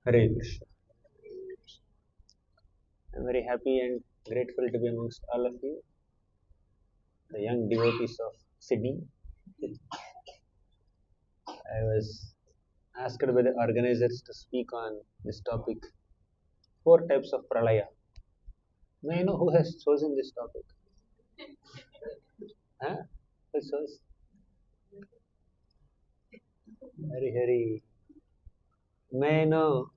Hare Krishna. I'm very happy and grateful to be amongst all of you, the young devotees of Sydney. I was asked by the organizers to speak on this topic, 4 types of Pralaya. May I know who has chosen this topic? Huh? Who chose? Hari. May I know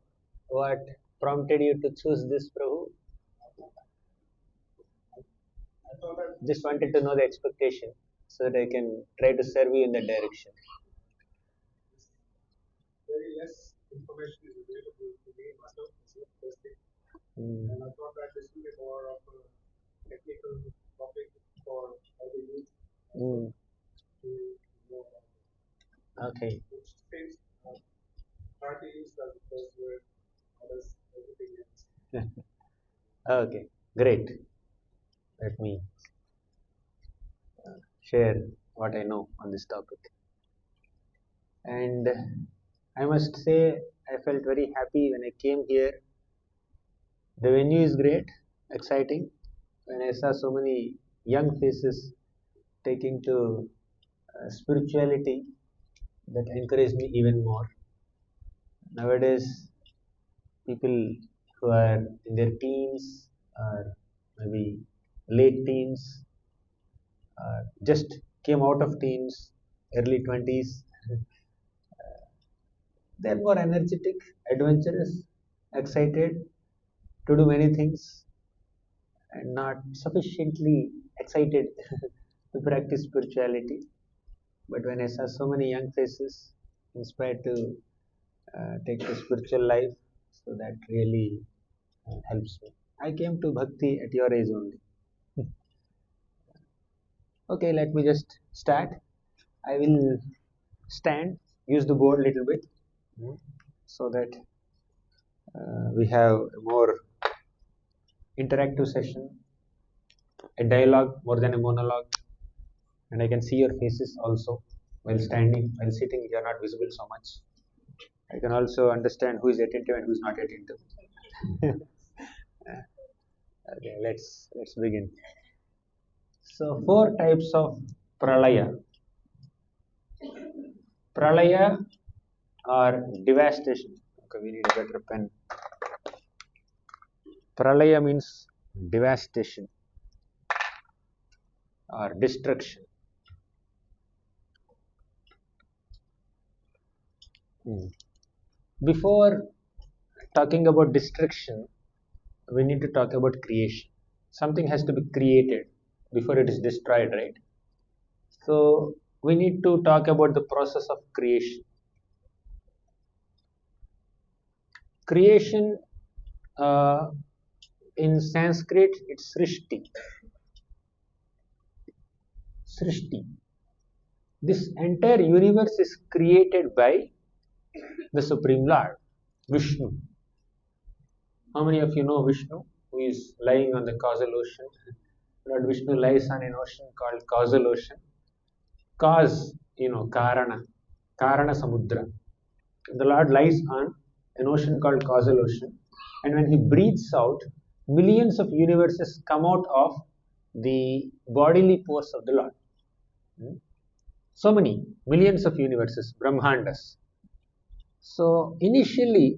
what prompted you to choose this, Prabhu? Just wanted to know the expectation so that I can try to serve you in that direction. Very less information is available to me myself as a first thing. And I thought that this will be more of a technical topic for all the youth to know about. Okay. Which things try to use as the first word, others everything else. Okay, great. Let me share what I know on this topic. And I must say, I felt very happy when I came here. The venue is great, exciting. When I saw so many young faces taking to spirituality, that encouraged me even more. Nowadays, people who are in their teens or maybe late teens, just came out of teens, early 20s, they're more energetic, adventurous, excited to do many things, and not sufficiently excited to practice spirituality. But when I saw so many young faces inspired to take the spiritual life, so that really helps me. I came to Bhakti at your age only. Okay, let me just start. I will stand, use the board a little bit, so that we have a more interactive session, a dialogue more than a monologue, and I can see your faces also while standing. While sitting, you are not visible so much. I can also understand who is attentive and who is not attentive. Okay, let's begin. So 4 types of pralaya. Pralaya or devastation. Okay, we need a better pen. Pralaya means devastation or destruction. Before talking about destruction, we need to talk about creation. Something has to be created before it is destroyed, right? So we need to talk about the process of creation. Creation in Sanskrit, it's Srishti. Srishti. This entire universe is created by the Supreme Lord, Vishnu. How many of you know Vishnu, who is lying on the causal ocean? Lord Vishnu lies on an ocean called causal ocean. Cause, Karana Samudra. The Lord lies on an ocean called causal ocean, and when he breathes out, millions of universes come out of the bodily pores of the Lord. So many millions of universes, Brahmandas. So initially,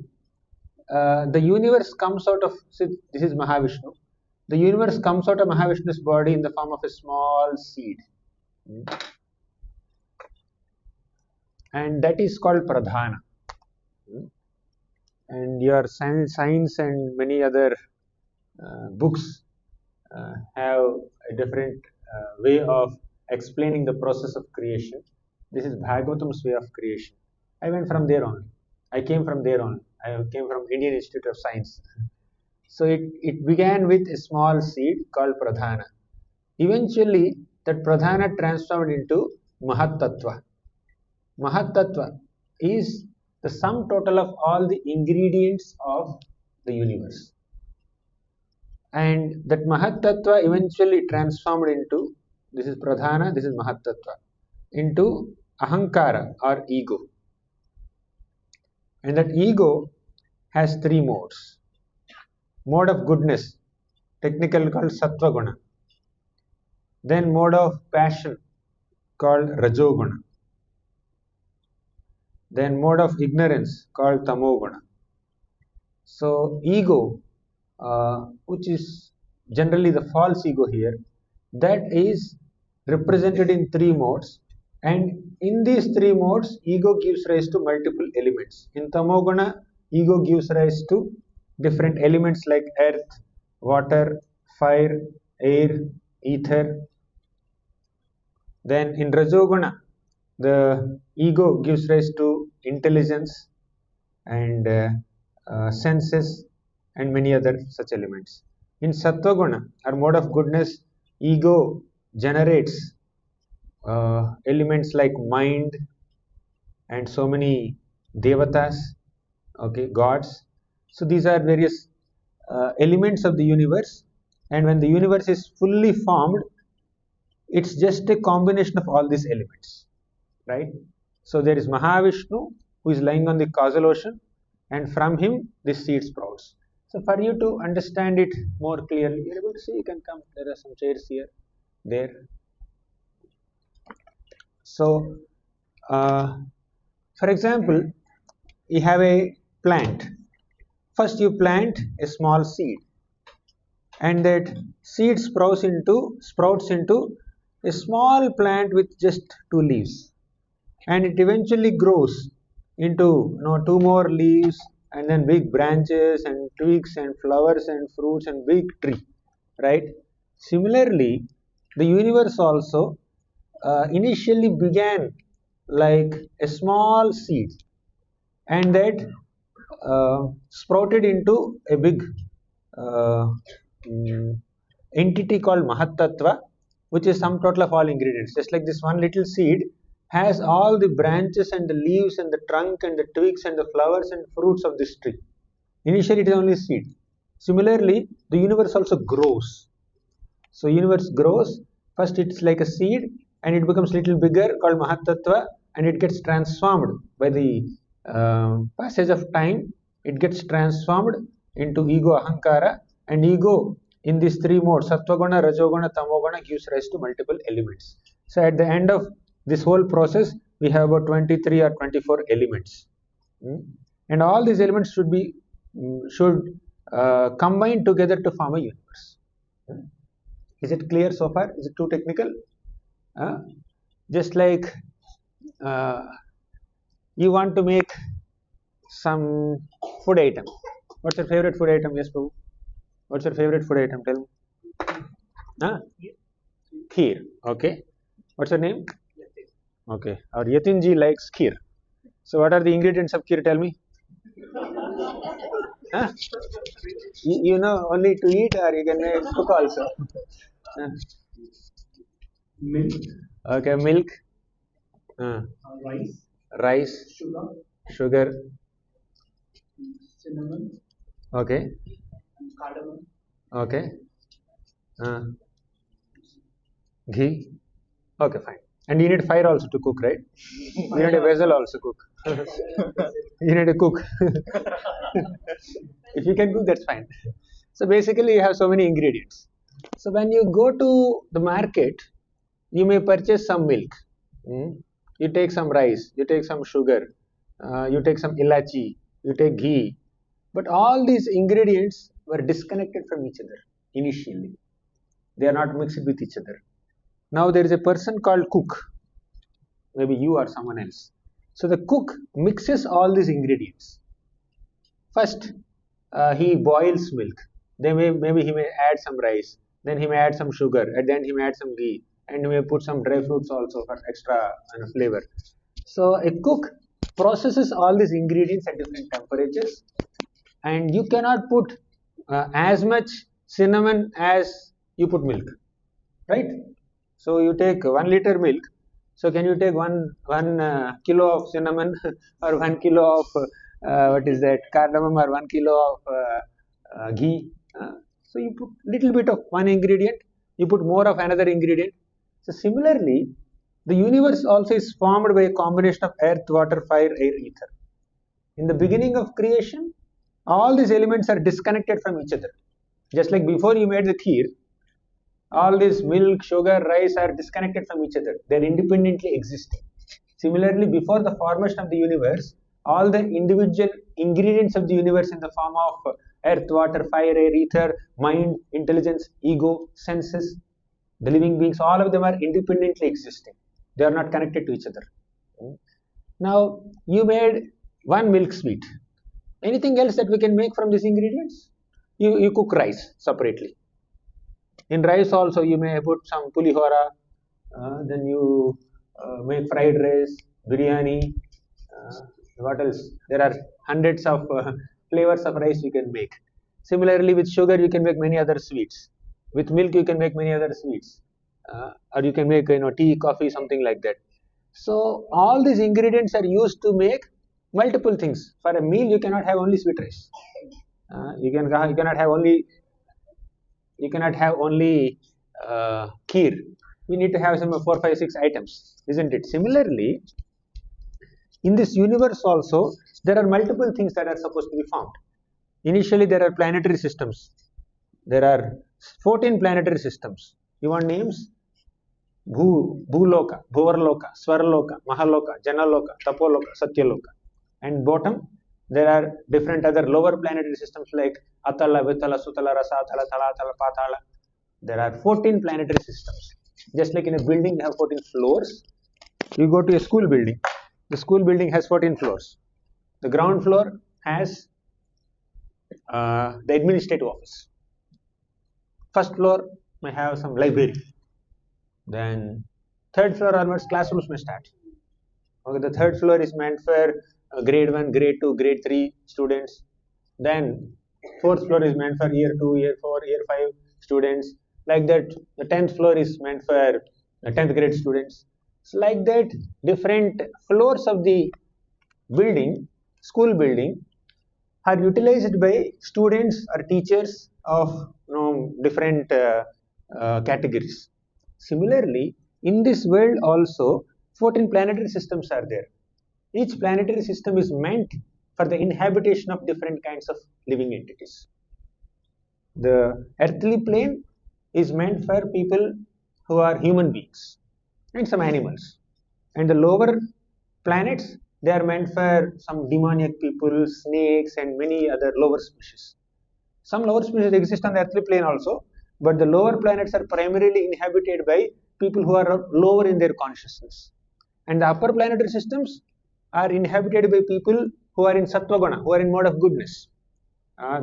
the universe comes out of, this is Mahavishnu. The universe comes out of Mahavishnu's body in the form of a small seed. And that is called Pradhana. And your science and many other books have a different way of explaining the process of creation. This is Bhagavatam's way of creation. I went from there on. I came from there on. I came from Indian Institute of Science. So it began with a small seed called Pradhana. Eventually, that Pradhana transformed into Mahatattva. Mahatattva is the sum total of all the ingredients of the universe. And that Mahatattva eventually transformed into, this is Pradhana, this is Mahatattva, into Ahankara or ego. And that ego has three modes. Mode of goodness, technical called sattva guna. Then mode of passion called rajoguna. Then mode of ignorance called tamoguna. So ego, which is generally the false ego here, that is represented in three modes, and in these three modes ego gives rise to multiple elements. In tamoguna, ego gives rise to different elements like earth, water, fire, air, ether. Then in rajoguna, the ego gives rise to intelligence and senses and many other such elements. In sattva-guna, or mode of goodness, ego generates elements like mind and so many devatas, okay, gods. So these are various elements of the universe, and when the universe is fully formed, it's just a combination of all these elements, right? So there is Mahavishnu who is lying on the causal ocean, and from him this seed sprouts. So for you to understand it more clearly, you're able to see, you can come, there are some chairs here, there. So for example, you have a plant. First you plant a small seed, and that seed sprouts into a small plant with just two leaves, and it eventually grows into two more leaves, and then big branches and twigs and flowers and fruits and big tree, right? Similarly, the universe also initially began like a small seed, and that sprouted into a big uh, mm, entity called Mahatattva, which is sum total of all ingredients. Just like this one little seed has all the branches and the leaves and the trunk and the twigs and the flowers and fruits of this tree. Initially it is only seed. Similarly, the universe also grows. So universe grows, first it's like a seed and it becomes little bigger called Mahatattva, and it gets transformed by the passage of time. It gets transformed into ego ahankara, and ego in these three modes, sattva-guna, rajoguna, tamoguna, gives rise to multiple elements. So at the end of this whole process, we have about 23 or 24 elements. And all these elements should combine together to form a universe. Is it clear so far? Is it too technical? Just like you want to make some food item. What's your favorite food item? Yes, Prabhu. What's your favorite food item? Tell me. Kheer. Okay. What's your name? Okay. Our Yatinji likes kheer. So what are the ingredients of kheer? Tell me. You know only to eat, or you can cook also. Milk. Okay, milk. Rice. Rice. Sugar. Cinnamon. Okay. Cardamom. Okay. Ghee. Okay, fine. And you need fire also to cook, right? You need a vessel also cook. You need to cook. If you can cook, that's fine. So basically, you have so many ingredients. So when you go to the market, you may purchase some milk. You take some rice. You take some sugar. You take some ilachi. You take ghee. But all these ingredients were disconnected from each other initially. They are not mixed with each other. Now there is a person called cook, maybe you or someone else. So the cook mixes all these ingredients. First, he boils milk. Then maybe he may add some rice. Then he may add some sugar. And then he may add some ghee, and he may put some dry fruits also for extra flavor. So a cook processes all these ingredients at different temperatures, and you cannot put as much cinnamon as you put milk, right? So you take 1 liter milk. So can you take one kilo of cinnamon or 1 kilo of what is that, cardamom, or 1 kilo of ghee? So you put little bit of one ingredient, you put more of another ingredient. So similarly, the universe also is formed by a combination of earth, water, fire, air, ether. In the beginning of creation, All these elements are disconnected from each other. Just like before you made the kheer, all this milk, sugar, rice are disconnected from each other. They are independently existing. Similarly, before the formation of the universe, all the individual ingredients of the universe in the form of earth, water, fire, air, ether, mind, intelligence, ego, senses, the living beings, all of them are independently existing. They are not connected to each other. Now, you made one milk sweet. Anything else that we can make from these ingredients? You cook rice separately. In rice also you may put some pulihora, then you make fried rice, biryani, what else? There are hundreds of flavors of rice you can make. Similarly, with sugar you can make many other sweets. With milk you can make many other sweets, or you can make tea, coffee, something like that. So all these ingredients are used to make multiple things. For a meal you cannot have only sweet rice. You cannot have only kheer. We need to have some 4, 5, 6 items, isn't it? Similarly, in this universe also, there are multiple things that are supposed to be formed. Initially, there are planetary systems. There are 14 planetary systems. You want names? Bhuloka, Bhuvarloka, Swarloka, Mahaloka, Janaloka, Tapoloka, Satyaloka. And bottom, there are different other lower planetary systems like Atala, Vitala, Sutala, Rasatala, Talatala, Patala. There are 14 planetary systems. Just like in a building, you have 14 floors. You go to a school building. The school building has 14 floors. The ground floor has the administrative office. First floor may have some library. Then third floor onwards, classrooms may start. Okay, the third floor is meant for grade 1, grade 2, grade 3 students. Then fourth floor is meant for year 2, year 4, year 5 students. Like that, the 10th floor is meant for 10th grade students. So like that, different floors of the building, school building, are utilized by students or teachers of different categories. Similarly, in this world also, 14 planetary systems are there. Each planetary system is meant for the inhabitation of different kinds of living entities. The earthly plane is meant for people who are human beings and some animals. And the lower planets, they are meant for some demoniac people, snakes, and many other lower species. Some lower species exist on the earthly plane also, but the lower planets are primarily inhabited by people who are lower in their consciousness. And the upper planetary systems are inhabited by people who are in Sattvaguna, who are in mode of goodness.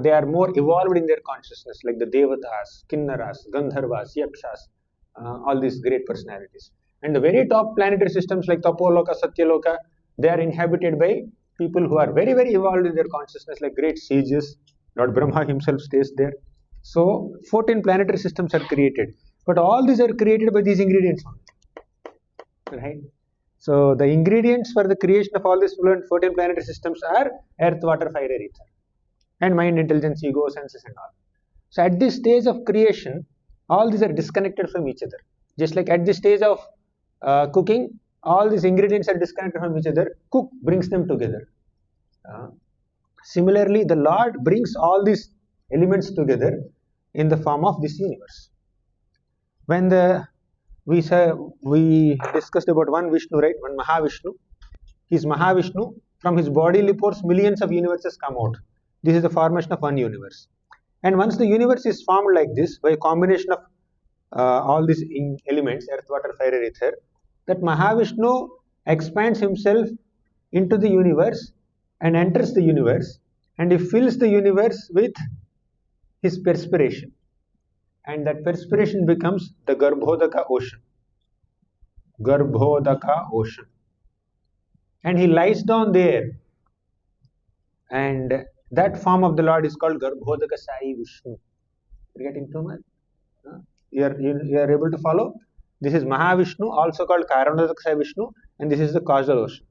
They are more evolved in their consciousness, like the Devatas, Kinnaras, Gandharvas, Yakshas, all these great personalities. And the very top planetary systems like Tapoloka, Satyaloka, they are inhabited by people who are very, very evolved in their consciousness, like great sages. Lord Brahma himself stays there. So 14 planetary systems are created. But all these are created by these ingredients only. Right? So the ingredients for the creation of all these 14 planetary systems are earth, water, fire, air, ether. And mind, intelligence, ego, senses and all. So at this stage of creation, all these are disconnected from each other. Just like at the stage of cooking, all these ingredients are disconnected from each other. Cook brings them together. Similarly, the Lord brings all these elements together in the form of this universe. When we discussed about one Vishnu, right? One Mahavishnu. His Mahavishnu, from his bodily pores, millions of universes come out. This is the formation of one universe. And once the universe is formed like this, by a combination of all these elements, earth, water, fire, and ether, that Mahavishnu expands himself into the universe and enters the universe, and he fills the universe with his perspiration. And that perspiration becomes the Garbhodaka ocean. Garbhodaka ocean. And he lies down there. And that form of the Lord is called Garbhodaka Sai Vishnu. You're getting too much? You are able to follow? This is Mahavishnu, also called Karanodaka Sai Vishnu, and this is the causal ocean.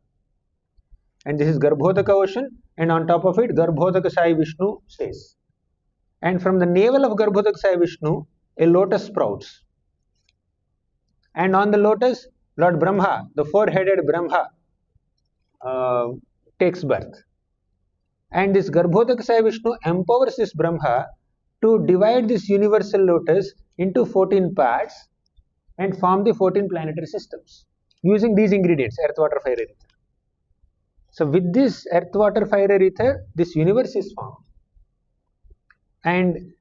And this is Garbhodaka ocean, and on top of it, Garbhodaka Sai Vishnu stays. And from the navel of Garbhodaka Sai Vishnu, a lotus sprouts. And on the lotus, Lord Brahma, the four-headed Brahma, takes birth. And this Garbhodakasaya Vishnu empowers this Brahma to divide this universal lotus into 14 parts and form the 14 planetary systems using these ingredients: earth, water, fire, ether. So with this earth, water, fire, ether, this universe is formed. And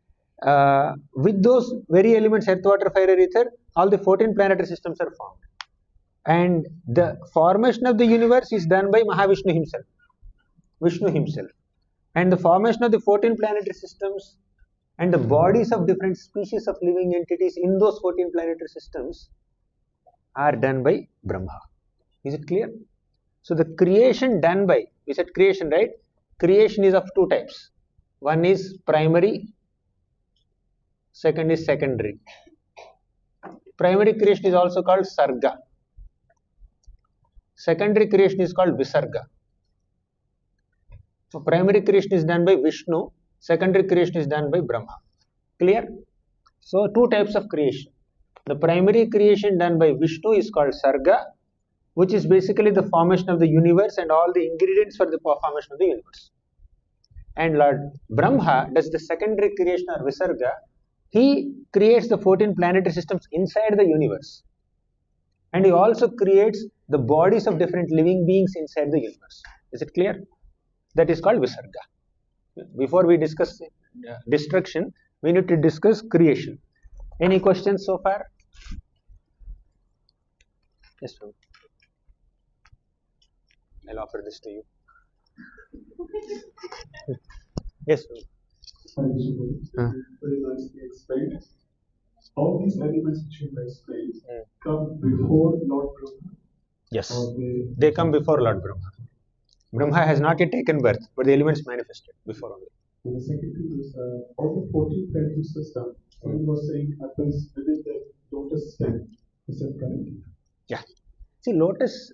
with those very elements, earth, water, fire, ether, all the 14 planetary systems are formed. And the formation of the universe is done by Mahavishnu himself, Vishnu himself. And the formation of the 14 planetary systems and the bodies of different species of living entities in those 14 planetary systems are done by Brahma. Is it clear? So the creation done by, we said creation, right? Creation is of two types. One is primary, second is secondary. Primary creation is also called Sarga. Secondary creation is called Visarga. So primary creation is done by Vishnu, secondary creation is done by Brahma. Clear? So two types of creation. The primary creation done by Vishnu is called Sarga, which is basically the formation of the universe and all the ingredients for the formation of the universe. And Lord Brahma does the secondary creation or Visarga. He creates the 14 planetary systems inside the universe. And he also creates the bodies of different living beings inside the universe. Is it clear? That is called Visarga. Before we discuss destruction, we need to discuss creation. Any questions so far? Yes, sir. I'll offer this to you. Yes, sir. Very nicely explained. All these elements which you explained come before Lord Brahma. Yes, they come before Lord Brahma. Brahma has not yet taken birth, but the elements manifested before only. And the second thing is, all the 14 planetary system, someone was saying happens within the lotus stem. Is that correct? Yeah. See, lotus,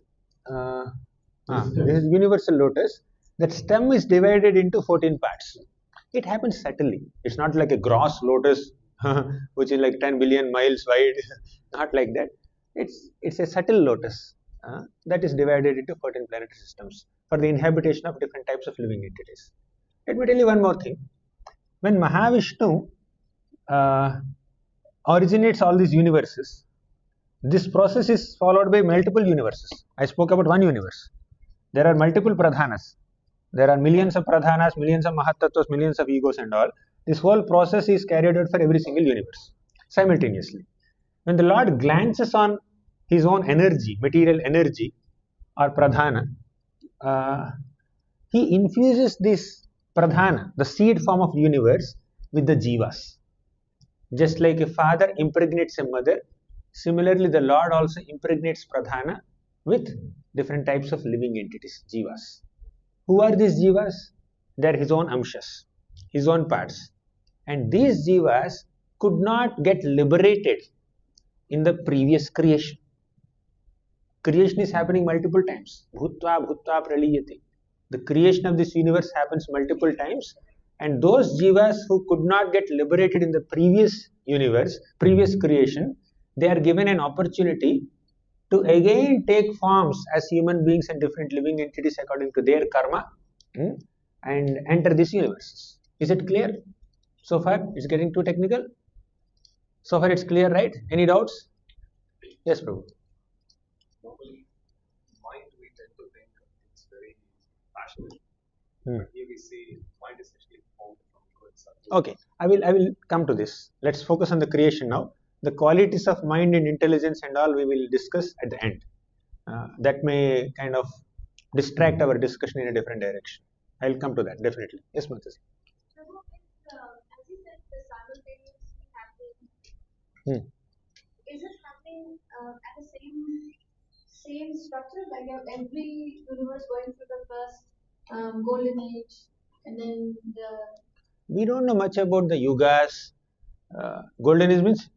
this is universal lotus. That stem is divided into 14 parts. It happens subtly. It's not like a gross lotus, which is like 10 billion miles wide. Not like that. It's a subtle lotus that is divided into 14 planetary systems for the inhabitation of different types of living entities. Let me tell you one more thing. When Mahavishnu originates all these universes, this process is followed by multiple universes. I spoke about one universe. There are multiple pradhanas. There are millions of pradhanas, millions of mahatattwas, millions of egos and all. This whole process is carried out for every single universe simultaneously. When the Lord glances on his own energy, material energy or pradhana, he infuses this pradhana, the seed form of universe, with the jivas. Just like a father impregnates a mother, similarly the Lord also impregnates pradhana with different types of living entities, jivas. Who are these jivas? They are his own amshas, his own parts. And these jivas could not get liberated in the previous creation. Creation is happening multiple times. Bhutva bhutva praliyate. The creation of this universe happens multiple times, and those jivas who could not get liberated in the previous universe, previous creation, they are given an opportunity to again take forms as human beings and different living entities according to their karma and enter these universes. Is it clear? So far, it's getting too technical? So far, it's clear, right? Any doubts? Yes, Prabhu. Normally, mind we tend to think it's very passionate. But here we see mind is actually formed from ego itself. Okay, I will come to this. Let's focus on the creation now. The qualities of mind and intelligence and all we will discuss at the end. That may kind of distract our discussion in a different direction. I will come to that definitely. Yes, Matas. As you said, the simultaneously happening. Is it happening at the same structure? Like every universe going through the first golden age, and then we don't know much about the yugas. Golden age means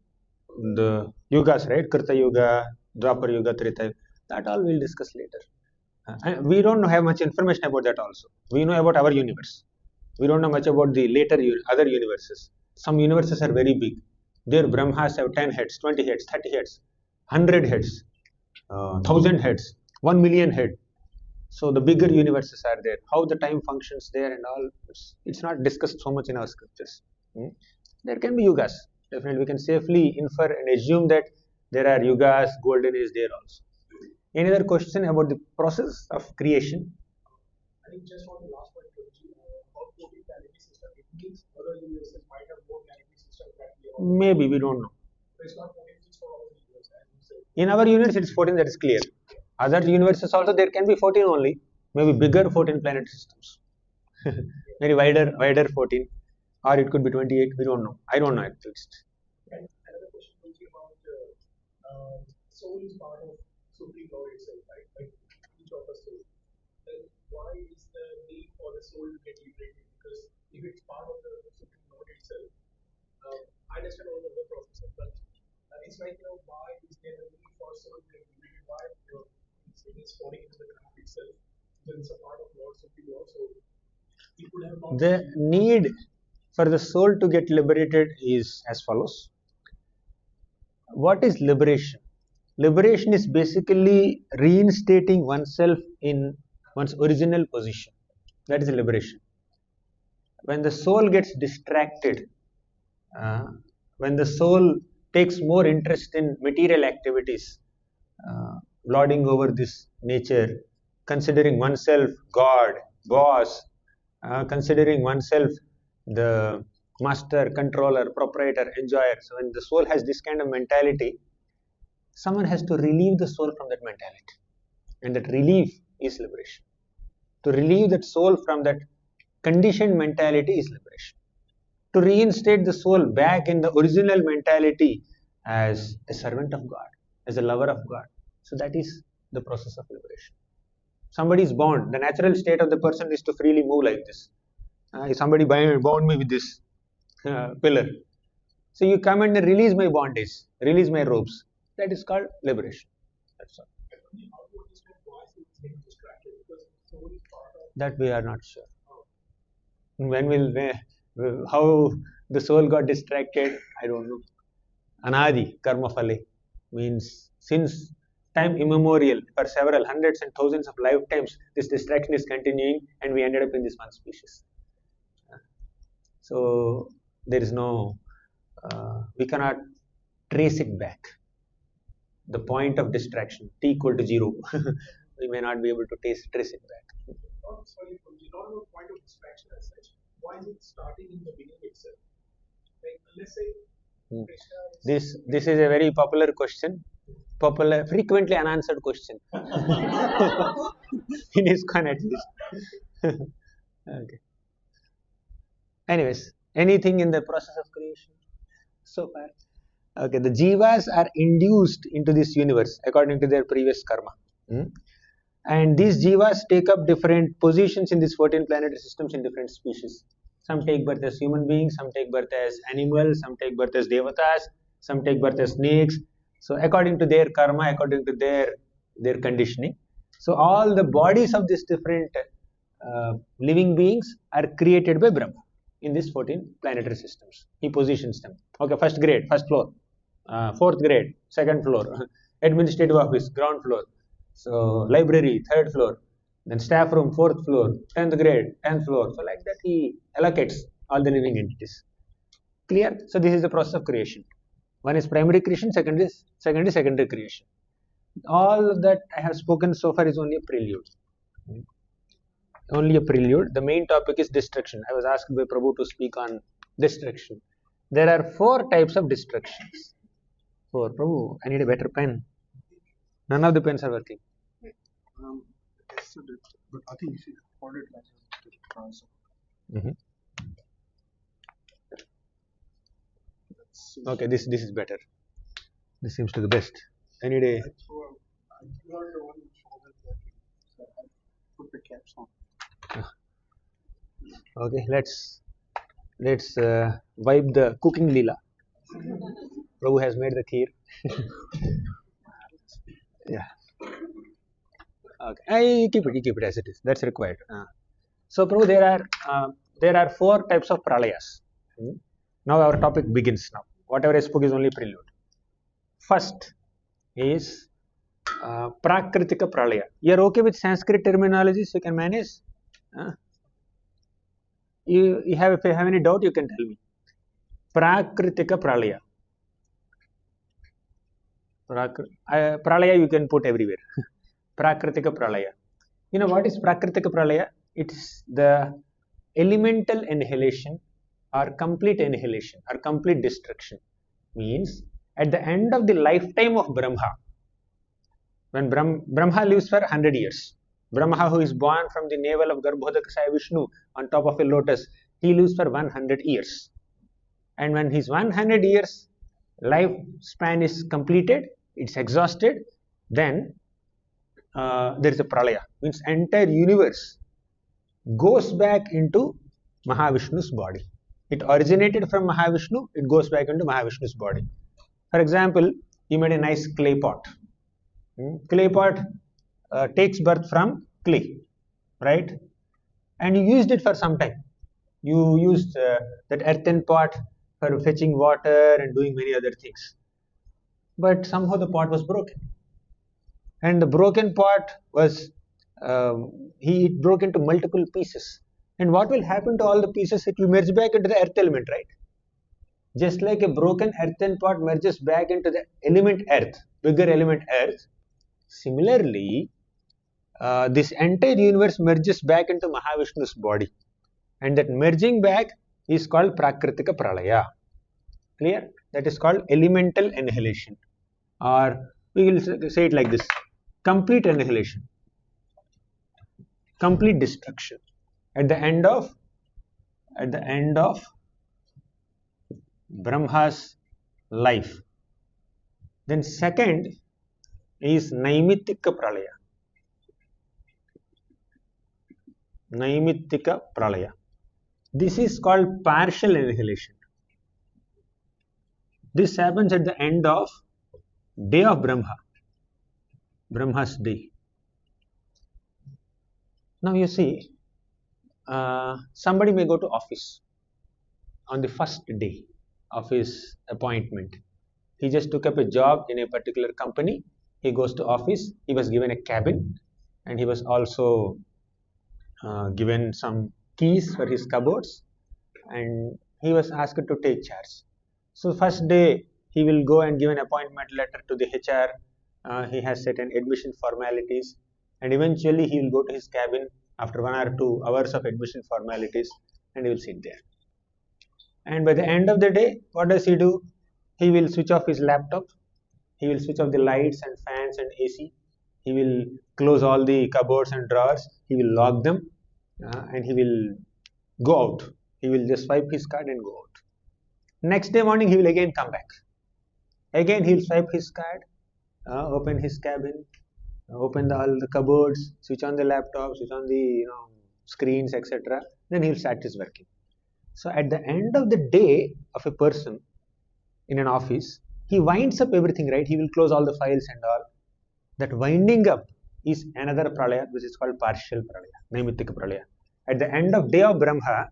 the yugas, right? Krita Yuga, Dwapar Yuga, Treta. That all we'll discuss later. And we don't have much information about that also. We know about our universe. We don't know much about the later other universes. Some universes are very big. Their Brahmas have 10 heads, 20 heads, 30 heads, 100 heads, 1000 heads, 1 million head. So the bigger universes are there. How the time functions there and all, it's not discussed so much in our scriptures. There can be yugas. Definitely, we can safely infer and assume that there are yugas, golden age there also. Any other question about the process of creation? I think just on the last point, about 14 planetary system, it means other universes might have more planetary systems that we are. Maybe, we don't know. But it's not 14 fixed for all the universes, as you said. In our universe, it's 14, that is clear. Other universes also, there can be 14 only. Maybe bigger 14 planetary systems. Maybe wider 14. Or it could be 28, we don't know. I don't know at least. And another question would be about soul is part of Supreme Lord itself, right? Like each of us soul. Then why is the need for the soul to get liberated? Because if it's part of the Supreme Lord itself, I understand all the other processes, but it's like, why is there a need for soul to get liberated? Why it is falling into the trap itself? Then it's a part of Lord Supreme Lord, so it could have not. The need for the soul to get liberated is as follows. What is liberation? Liberation is basically reinstating oneself in one's original position. That is liberation. When the soul gets distracted, when the soul takes more interest in material activities, lording over this nature, considering oneself God, boss, considering oneself the master, controller, proprietor, enjoyer. So when the soul has this kind of mentality, someone has to relieve the soul from that mentality. And that relief is liberation. To relieve that soul from that conditioned mentality is liberation. To reinstate the soul back in the original mentality as a servant of God, as a lover of God. So that is the process of liberation. Somebody is bound. The natural state of the person is to freely move like this. Somebody bound me with this pillar. So you come and release my bondage, release my ropes. That is called liberation. That's all. That we are not sure. How the soul got distracted, I don't know. Anadi, karma phale, means since time immemorial, for several hundreds and thousands of lifetimes, this distraction is continuing and we ended up in this one species. So there is no, we cannot trace it back. The point of distraction, t equal to 0, we may not be able to trace it back. Sorry, not about point of distraction as such. Why is it starting in the beginning itself? Like, let's say This is a very popular question, frequently unanswered question. In iskcon at least. Okay. Anyways, anything in the process of creation so far? Okay, the jivas are induced into this universe according to their previous karma. And these jivas take up different positions in these 14 planetary systems in different species. Some take birth as human beings, some take birth as animals, some take birth as devatas, some take birth as snakes. So according to their karma, according to their conditioning. So all the bodies of these different living beings are created by Brahma in these 14 planetary systems. He positions them. Okay, first grade, first floor. Fourth grade, second floor. Administrative office, ground floor. So library, third floor. Then staff room, fourth floor. 10th grade, 10th floor. So like that he allocates all the living entities. Clear? So this is the process of creation. One is primary creation, second is secondary creation. All that I have spoken so far is only a prelude. Only a prelude. The main topic is destruction. I was asked by Prabhu to speak on destruction. There are 4 types of destructions. 4. Prabhu, I need a better pen. None of the pens are working. But I think you should hold it like Okay, this is better. This seems to be the best. I need a. You are the one who showed us that I put the caps on. Okay, let's wipe the cooking lila. Prabhu has made the kheer. Yeah. Okay, I keep it as it is. That's required. So Prabhu, there are 4 types of pralayas. Now our topic begins now. Whatever I spoke is only prelude. First is Prakritika Pralaya. You are okay with Sanskrit terminologies? You can manage? If you have any doubt, you can tell me. Prakritika Pralaya. Pralaya you can put everywhere. Prakritika Pralaya. You know what is Prakritika Pralaya? It's the elemental annihilation or complete annihilation or complete destruction. Means at the end of the lifetime of Brahma, when Brahma lives for 100 years, Brahma who is born from the navel of Garbhodakasaya Vishnu on top of a lotus, he lives for 100 years. And when his 100 years lifespan is completed, it's exhausted, then there is a Pralaya. Means entire universe goes back into Mahavishnu's body. It originated from Mahavishnu, it goes back into Mahavishnu's body. For example, you made a nice clay pot. Clay pot takes birth from clay, right? And you used it for some time. You used that earthen pot for fetching water and doing many other things. But somehow the pot was broken. And the broken pot was, it broke into multiple pieces. And what will happen to all the pieces? It will merge back into the earth element, right? Just like a broken earthen pot merges back into the element earth, bigger element earth, similarly, this entire universe merges back into Mahavishnu's body. And that merging back is called Prakritika Pralaya. Clear? That is called elemental annihilation. Or we will say it like this: complete annihilation, complete destruction at the end of Brahma's life. Then second is Naimittika Pralaya. Naimittika Pralaya. This is called partial annihilation. This happens at the end of day of Brahma's day. Now you see, somebody may go to office on the first day of his appointment. He just took up a job in a particular company. He goes to office. He was given a cabin, and he was also given some keys for his cupboards, and he was asked to take charge. So first day he will go and give an appointment letter to the HR. He has certain admission formalities, and eventually he will go to his cabin after 1 or 2 hours of admission formalities, and he will sit there. And by the end of the day, what does he do? He will switch off his laptop. He will switch off the lights and fans and AC. He will close all the cupboards and drawers. He will lock them, and he will go out. He will just swipe his card and go out. Next day morning, he will again come back. Again, he will swipe his card, open his cabin, open all the cupboards, switch on the laptop, switch on the screens, etc. Then he will start his working. So at the end of the day of a person in an office, he winds up everything, right? He will close all the files and all. That winding up is another Pralaya, which is called partial Pralaya, Naimittika Pralaya. At the end of day of Brahma,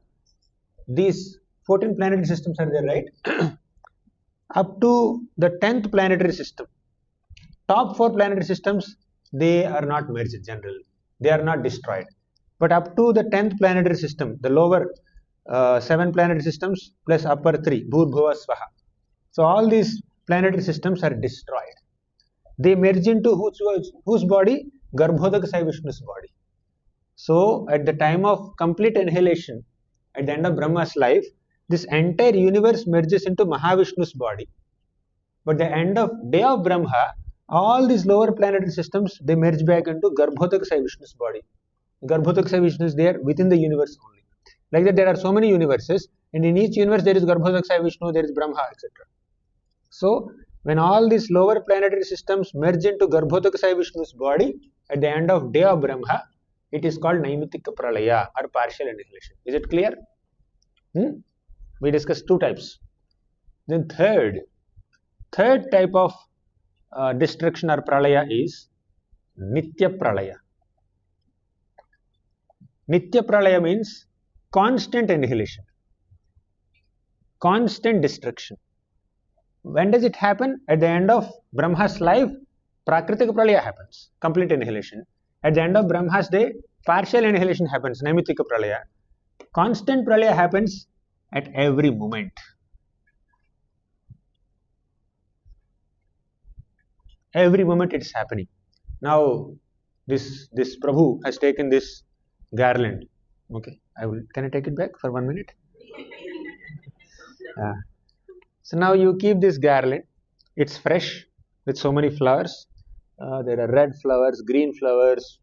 these 14 planetary systems are there, right? Up to the 10th planetary system. Top 4 planetary systems, they are not merged generally. They are not destroyed. But up to the 10th planetary system, the lower 7 planetary systems plus upper 3, Bhur, Bhuva, Swaha. So all these planetary systems are destroyed. They merge into whose body? Garbhodakasaya Vishnu's body. So at the time of complete annihilation, at the end of Brahma's life, this entire universe merges into Mahavishnu's body. But the end of day of Brahma, all these lower planetary systems, they merge back into Garbhodakasaya Vishnu's body. Garbhodakasaya Vishnu is there within the universe only. Like that, there are so many universes, and in each universe there is Garbhodakasaya Vishnu, there is Brahma, etc. So when all these lower planetary systems merge into Garbhodakasaya Vishnu's body, at the end of day of Brahma, it is called Naimittika Pralaya or partial annihilation. Is it clear? We discussed 2 types. Then third type of destruction or Pralaya is Nitya Pralaya. Nitya Pralaya means constant annihilation, constant destruction. When does it happen? At the end of Brahma's life, Prakritika Pralaya happens, complete annihilation. At the end of Brahma's day, partial annihilation happens, Naimitika Pralaya. Constant Pralaya happens at every moment. Every moment it is happening. Now, this Prabhu has taken this garland. Okay, can I take it back for 1 minute? So now you keep this garland. It's fresh with so many flowers. There are red flowers, green flowers,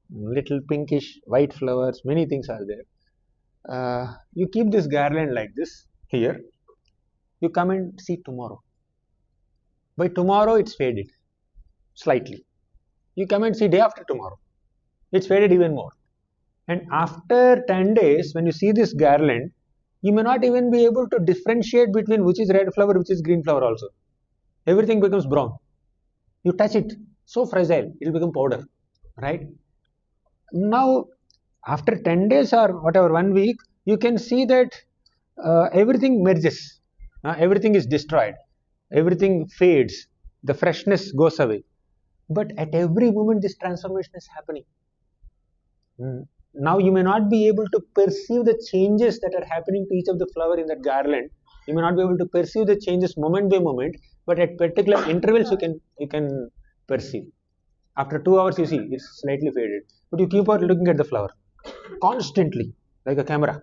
little pinkish white flowers. Many things are there. You keep this garland like this here. You come and see tomorrow. By tomorrow, it's faded slightly. You come and see day after tomorrow. It's faded even more. And after 10 days, when you see this garland, you may not even be able to differentiate between which is red flower, which is green flower also. Everything becomes brown. You touch it, so fragile, it will become powder, right? Now, after 10 days or whatever, 1 week, you can see that everything merges. Everything is destroyed. Everything fades. The freshness goes away. But at every moment, this transformation is happening. Now, you may not be able to perceive the changes that are happening to each of the flower in that garland. You may not be able to perceive the changes moment by moment, but at particular intervals, you can perceive. After 2 hours, you see it's slightly faded, but you keep on looking at the flower constantly, like a camera,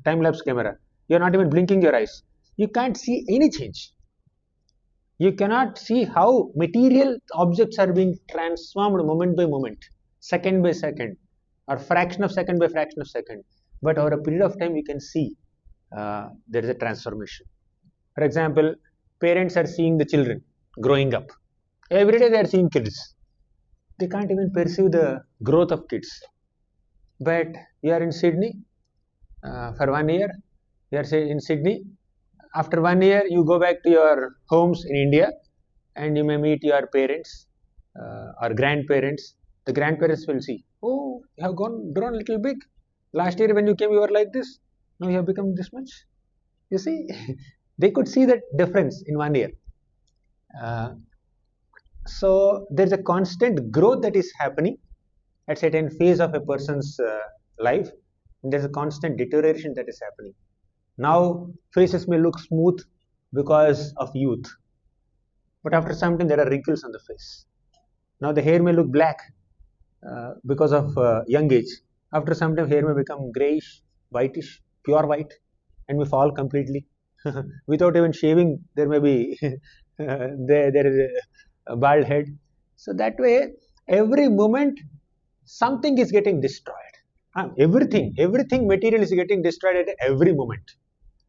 time-lapse camera. You're not even blinking your eyes. You can't see any change. You cannot see how material objects are being transformed moment by moment, second by second, or fraction of second by fraction of second. But over a period of time, you can see there is a transformation. For example, parents are seeing the children growing up. Every day they are seeing kids. They can't even perceive the growth of kids. But you are in Sydney for 1 year. You are in Sydney. After 1 year, you go back to your homes in India, and you may meet your parents or grandparents. The grandparents will see, oh, you have grown a little big. Last year when you came, you were like this. Now you have become this much. You see, they could see that difference in 1 year. So there's a constant growth that is happening at certain phase of a person's life. And there's a constant deterioration that is happening. Now faces may look smooth because of youth, but after some time there are wrinkles on the face. Now the hair may look black because of young age. After some time hair may become grayish, whitish, pure white, and may fall completely. Without even shaving, there may be there is a bald head. So that way, every moment something is getting destroyed. Everything material is getting destroyed at every moment.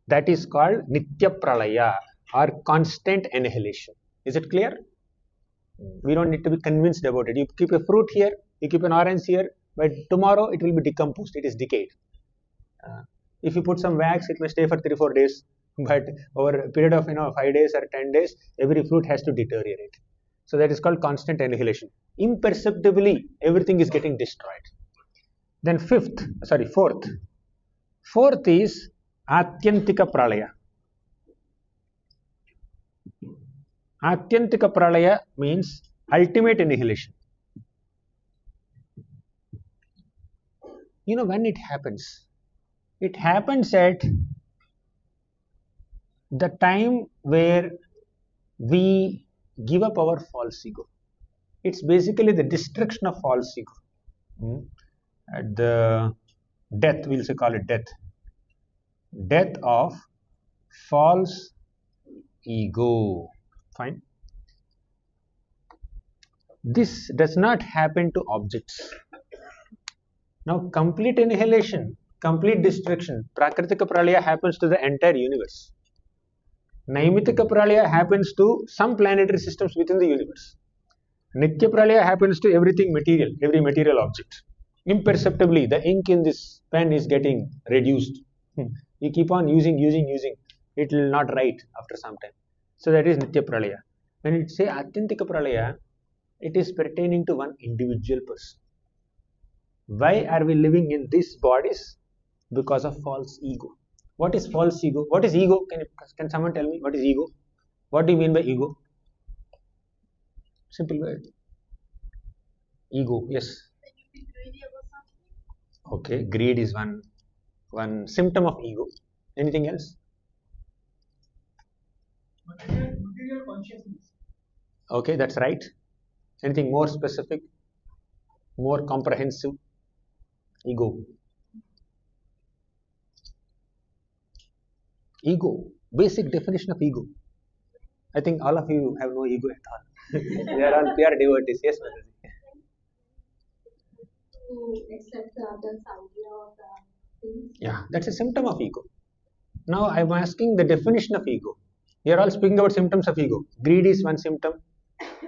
That is called Nitya Pralaya, or constant annihilation. Is it clear? We don't need to be convinced about it. You keep a fruit here, you keep an orange here, but tomorrow it will be decomposed, it is decayed. If you put some wax, it may stay for 3-4 days, but over a period of 5 days or 10 days, every fruit has to deteriorate. So that is called constant annihilation. Imperceptibly, everything is getting destroyed. Then fourth is Atyantika Pralaya. Atyantika Pralaya means ultimate annihilation. When it happens? It happens at the time where we give up our false ego. It's basically the destruction of false ego. At the death, we'll say call it death. Death of false ego. Fine. This does not happen to objects. Now, complete annihilation, complete destruction, Prakritika Pralaya happens to the entire universe. Naimitika Pralaya happens to some planetary systems within the universe. Nitya Pralaya happens to everything material, every material object. Imperceptibly, the ink in this pen is getting reduced. You keep on using, it will not write after some time. So that is Nitya Pralaya. When it say Atyantika Pralaya, it is pertaining to one individual person. Why are we living in these bodies? Because of false ego. What is false ego? What is ego? Can someone tell me what is ego? What do you mean by ego? Simple word. Ego, yes. Okay, greed is one symptom of ego. Anything else? Material consciousness. Okay, that's right. Anything more specific, more comprehensive? Ego. Ego. Basic definition of ego. I think all of you have no ego at all. They are all pure devotees. Yes, Mataji. To accept the other's idea of the things. Yeah, that's a symptom of ego. Now I'm asking the definition of ego. You are all speaking about symptoms of ego. Greed is one symptom.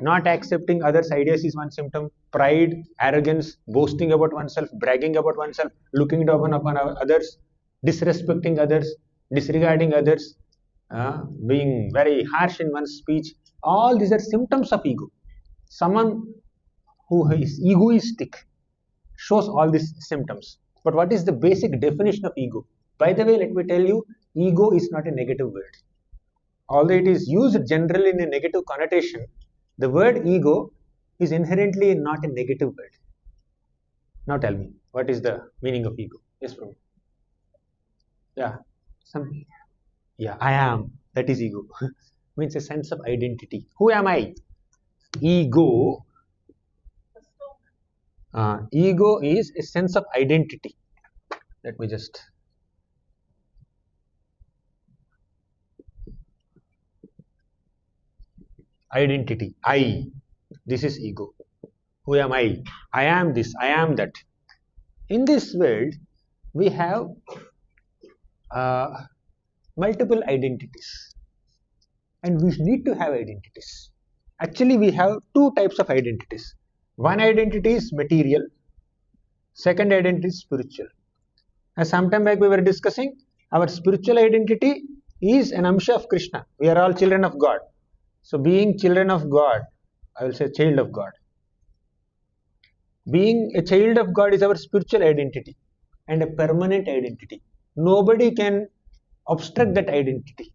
Not accepting others' ideas is one symptom. Pride, arrogance, boasting about oneself, bragging about oneself, looking down upon others, disrespecting others, disregarding others, being very harsh in one's speech. All these are symptoms of ego. Someone who is egoistic shows all these symptoms. But what is the basic definition of ego? By the way, let me tell you, ego is not a negative word. Although it is used generally in a negative connotation, the word ego is inherently not a negative word. Now tell me, what is the meaning of ego? Yes, Prabhu. Yeah, yeah, I am. That is ego. Means a sense of identity. Who am I? Ego. Ego is a sense of identity. Let me just. Identity. I. This is ego. Who am I? I am this. I am that. In this world, we have multiple identities. And we need to have identities. Actually, we have two types of identities. One identity is material. Second identity is spiritual. As some time back we were discussing, our spiritual identity is an amsha of Krishna. We are all children of God. So being children of God, I will say child of God. Being a child of God is our spiritual identity and a permanent identity. Nobody can obstruct that identity.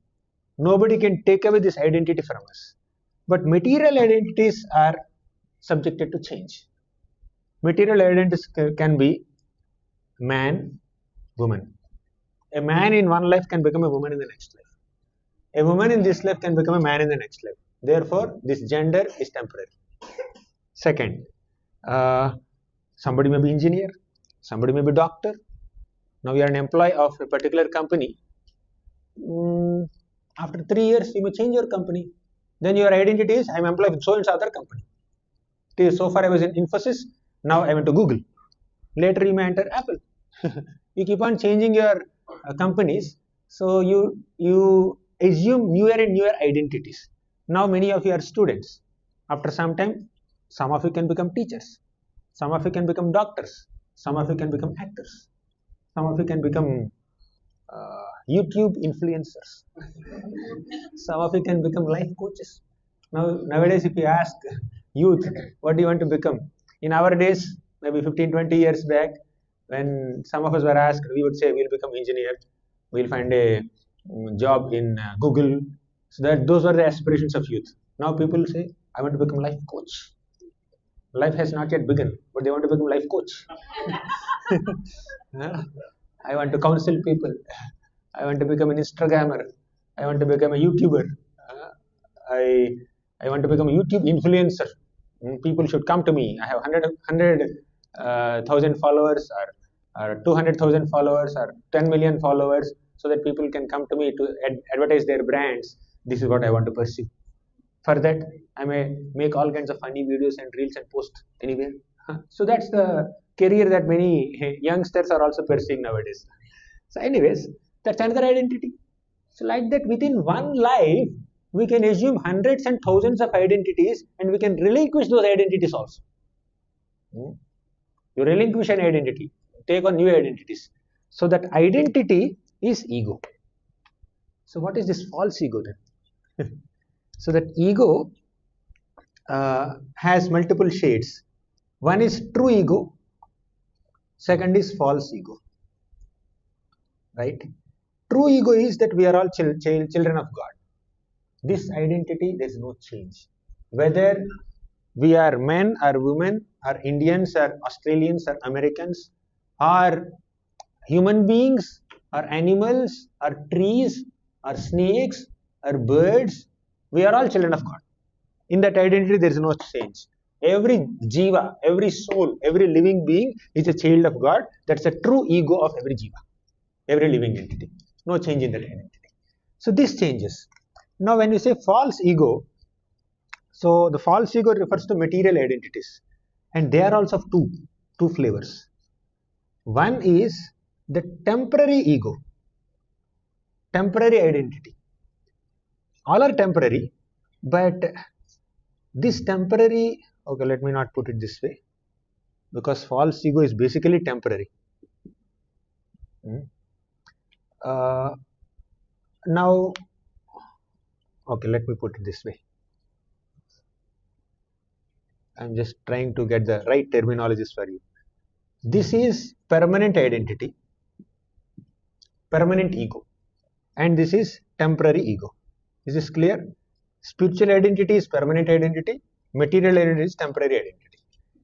Nobody can take away this identity from us. But material identities are subjected to change. Material identities can be man, woman. A man in one life can become a woman in the next life. A woman in this life can become a man in the next life. Therefore, this gender is temporary. Second, somebody may be engineer, somebody may be doctor. Now you are an employee of a particular company. After 3 years, you may change your company. Then your identity is, I am employed with so and so other company. So far I was in Infosys, now I went to Google. Later you may enter Apple. You keep on changing your companies, so you assume newer and newer identities. Now many of you are students. After some time, some of you can become teachers. Some of you can become doctors. Some of you can become actors. Some of you can become YouTube influencers. Some of you can become life coaches. Nowadays, if you ask youth, what do you want to become? In our days, maybe 15, 20 years back, when some of us were asked, we would say we'll become engineer, we'll find a job in Google. So those were the aspirations of youth. Now people say, I want to become life coach. Life has not yet begun, but they want to become life coach. I want to counsel people. I want to become an Instagrammer. I want to become a YouTuber. I want to become a YouTube influencer. People should come to me. I have 100,000 followers or 200,000 followers or 10 million followers, so that people can come to me to advertise their brands. This is what I want to pursue. For that, I may make all kinds of funny videos and reels and post anywhere. So that's the career that many youngsters are also pursuing nowadays. So anyways, that's another identity. So like that, within one life, we can assume hundreds and thousands of identities, and we can relinquish those identities also. You relinquish an identity, take on new identities. So that identity is ego. So what is this false ego then? So that ego has multiple shades. One is true ego, second is false ego. Right? True ego is that we are all children of God. This identity, there is no change. Whether We are men or women or Indians or Australians or Americans or human beings or animals or trees or snakes or birds. We are all children of God. In that identity, there is no change. Every jiva, every soul, every living being is a child of God. That's a true ego of every jiva, every living entity. No change in that identity. So this changes. Now when you say false ego, so the false ego refers to material identities, and they are also of two flavors. One is the temporary ego, temporary identity. All are temporary, but this temporary, okay, let me not put it this way, because false ego is basically temporary. Now, okay, let me put it this way. I'm just trying to get the right terminologies for you. This is permanent identity, permanent ego, and this is temporary ego. Is this clear? Spiritual identity is permanent identity, material identity is temporary identity.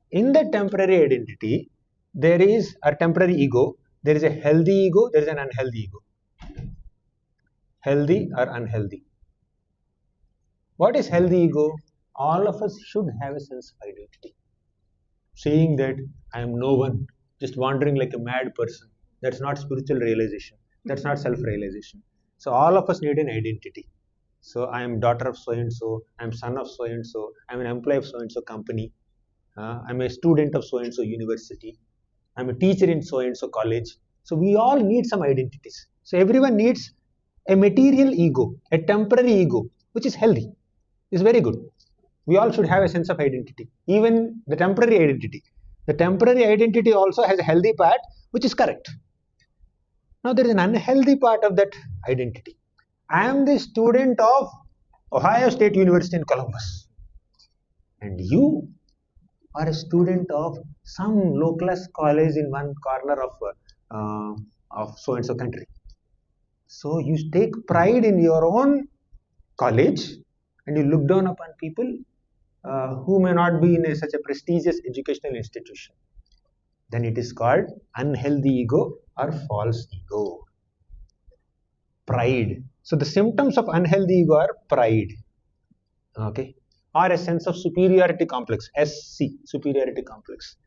In the temporary identity, there is a temporary ego, there is a healthy ego, there is an unhealthy ego. Healthy or unhealthy. What is healthy ego? All of us should have a sense of identity. Saying that I am no one, just wandering like a mad person, that's not spiritual realization, that's not self-realization. So all of us need an identity. So I am daughter of so and so, I am son of so and so, I am an employee of so and so company, I am a student of so and so university, I am a teacher in so and so college. So we all need some identities. So everyone needs a material ego, a temporary ego, which is healthy, is very good. We all should have a sense of identity, even the temporary identity. The temporary identity also has a healthy part, which is correct. Now there is an unhealthy part of that identity. I am the student of Ohio State University in Columbus, and you are a student of some low-class college in one corner of so and so country. So you take pride in your own college, and you look down upon people who may not be in such a prestigious educational institution. Then it is called unhealthy ego or false ego. Pride. So the symptoms of unhealthy ego are pride, okay, or a sense of superiority complex, SC, superiority complex.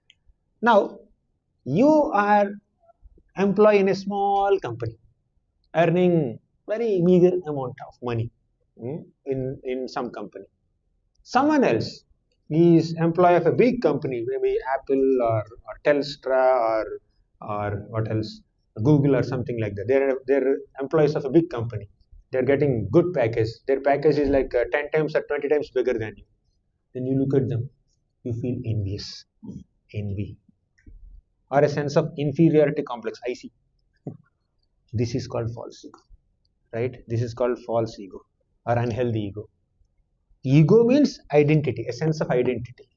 Now, you are employed in a small company, earning very meager amount of money in some company. Someone else is employee of a big company, maybe Apple or Telstra or what else, Google or something like that. They're employees of a big company. They're getting good package. Their package is like 10 times or 20 times bigger than you. Then you look at them, you feel envious, envy, or a sense of inferiority complex. I see. This is called false ego, right? This is called false ego or unhealthy ego. Ego means identity, a sense of identity.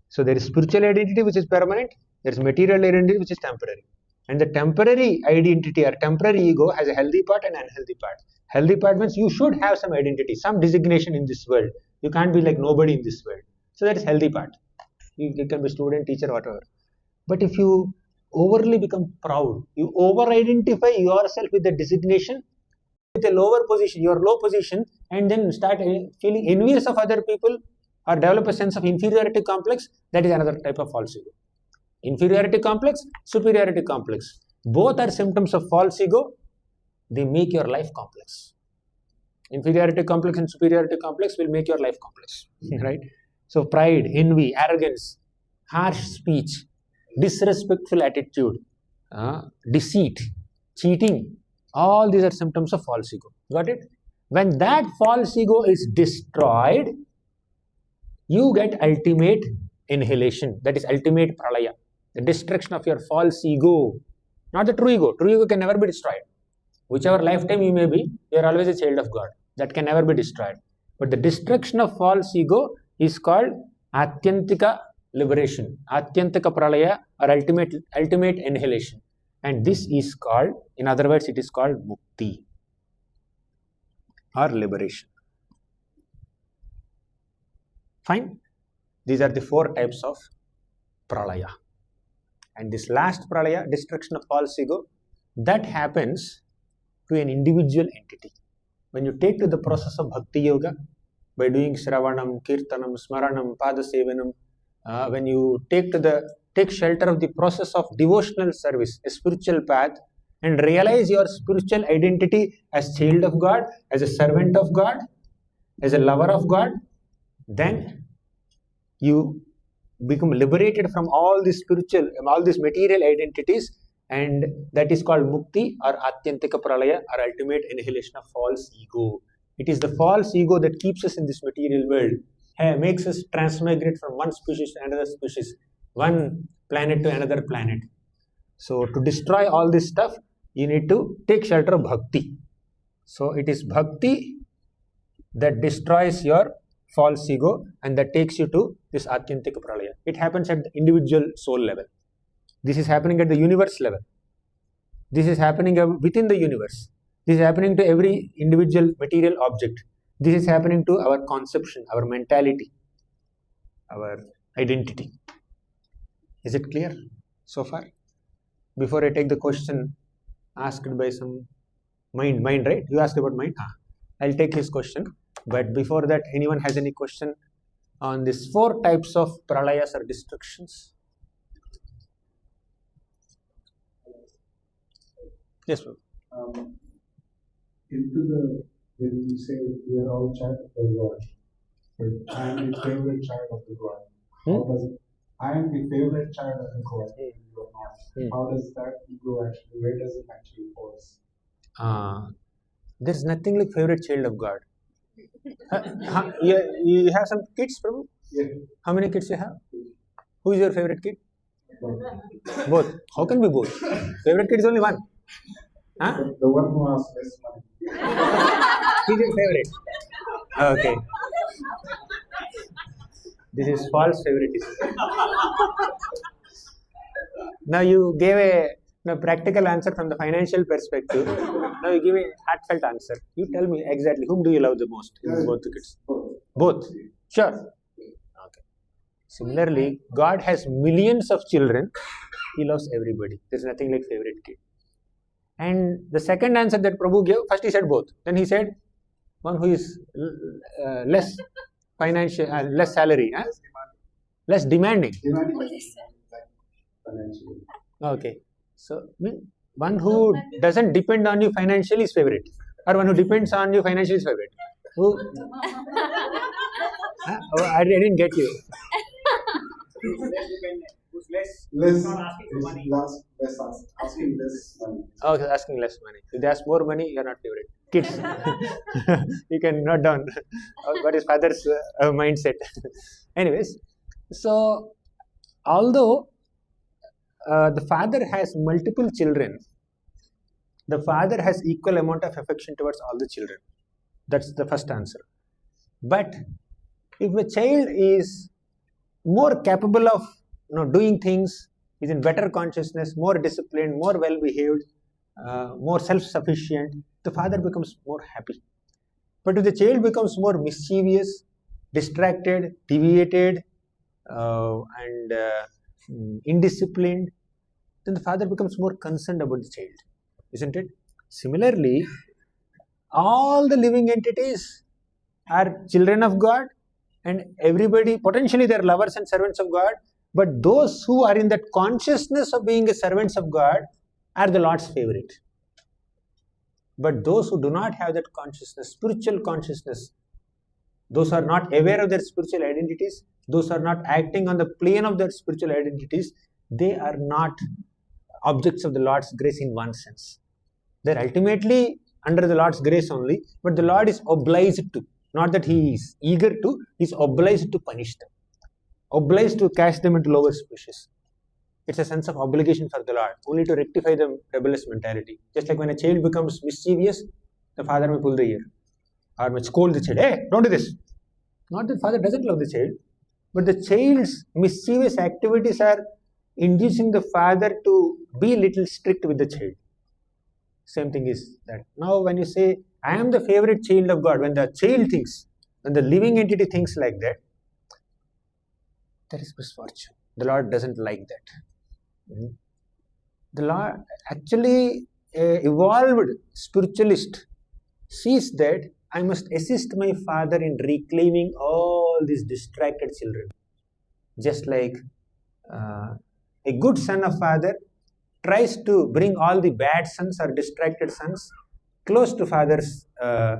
So there is spiritual identity which is permanent, there is material identity which is temporary. And the temporary identity or temporary ego has a healthy part and unhealthy part. Healthy part means you should have some identity, some designation in this world. You can't be like nobody in this world. So that is healthy part. You can be student, teacher, whatever. But if you overly become proud, you over-identify yourself with the designation, with a lower position, your low position, and then start feeling envious of other people or develop a sense of inferiority complex, that is another type of false ego. Inferiority complex, superiority complex. Both are symptoms of false ego. They make your life complex. Inferiority complex and superiority complex will make your life complex, right? So pride, envy, arrogance, harsh speech, disrespectful attitude, deceit, cheating, all these are symptoms of false ego. Got it? When that false ego is destroyed, you get ultimate annihilation. That is ultimate pralaya. The destruction of your false ego. Not the true ego. True ego can never be destroyed. Whichever lifetime you may be, you are always a child of God. That can never be destroyed. But the destruction of false ego is called atyantika liberation, atyantika pralaya, or ultimate annihilation. And this is called, in other words, it is called mukti or liberation. Fine. These are the 4 types of Pralaya. And this last Pralaya, destruction of false ego, that happens to an individual entity. When you take to the process of Bhakti Yoga, by doing Shravanam, Kirtanam, Smaranam, Padasevanam, when you take shelter of the process of devotional service, a spiritual path, and realize your spiritual identity as child of God, as a servant of God, as a lover of God, then you become liberated from all these material identities, and that is called Mukti or Atyantika Pralaya, or ultimate annihilation of false ego. It is the false ego that keeps us in this material world, makes us transmigrate from one species to another species, one planet to another planet. So to destroy all this stuff, you need to take shelter of Bhakti. So it is Bhakti that destroys your false ego and that takes you to this Atyantika Pralaya. It happens at the individual soul level. This is happening at the universe level. This is happening within the universe. This is happening to every individual material object. This is happening to our conception, our mentality, our identity. Is it clear so far? Before I take the question asked by some mind, right? You asked about mind? I'll take his question. But before that, anyone has any question on these 4 types of pralayas or destructions? Yes, sir. When you say we are all child of the God, but I am the favorite child of the God. How does it? I am the favorite child of the God, and you are not. How does that ego actually? Where does it actually fall? There's nothing like favorite child of God. You have some kids, Prabhu? Yeah. How many kids you have? Who is your favorite kid? Both. How can be both? Favorite kid is only one. The one who has less money. He's your favorite. Okay. This is false favoritism. Now you gave a practical answer from the financial perspective. Now you give a heartfelt answer. You tell me exactly whom do you love the most in both the kids? Both. Sure. Okay. Similarly, God has millions of children. He loves everybody. There's nothing like favorite kid. And the second answer that Prabhu gave, first he said both. Then he said one who is less financial, less salary, less demanding. Okay. So one who doesn't depend on you financially is favorite, or one who depends on you financially is favorite. Who? I didn't get you. Who's less dependent? Who's Less not asking for money? Asking less money. Okay, asking less money. If they ask more money, you're not favorite. Kids, you can note down what is father's mindset. Anyways, so although the father has multiple children, the father has equal amount of affection towards all the children. That's the first answer. But if a child is more capable of doing things, is in better consciousness, more disciplined, more well behaved, more self-sufficient, the father becomes more happy. But if the child becomes more mischievous, distracted, deviated, and indisciplined, then the father becomes more concerned about the child, isn't it? Similarly, all the living entities are children of God, and everybody, potentially they are lovers and servants of God, but those who are in that consciousness of being a servants of God are the Lord's favorite. But those who do not have that consciousness, spiritual consciousness, those are not aware of their spiritual identities, those are not acting on the plane of their spiritual identities, they are not objects of the Lord's grace in one sense. They are ultimately under the Lord's grace only, but the Lord is obliged to, not that He is eager to, He is obliged to punish them, obliged to cast them into lower species. It's a sense of obligation for the Lord, only to rectify the rebellious mentality. Just like when a child becomes mischievous, the father may pull the ear, or may scold the child, hey, don't do this. Not that father doesn't love the child, but the child's mischievous activities are inducing the father to be little strict with the child. Same thing is that. Now when you say, I am the favorite child of God, when the child thinks, when the living entity thinks like that, That is misfortune. The Lord doesn't like that. The Lord actually, evolved spiritualist sees that I must assist my father in reclaiming all these distracted children. Just like a good son of father tries to bring all the bad sons or distracted sons close to father's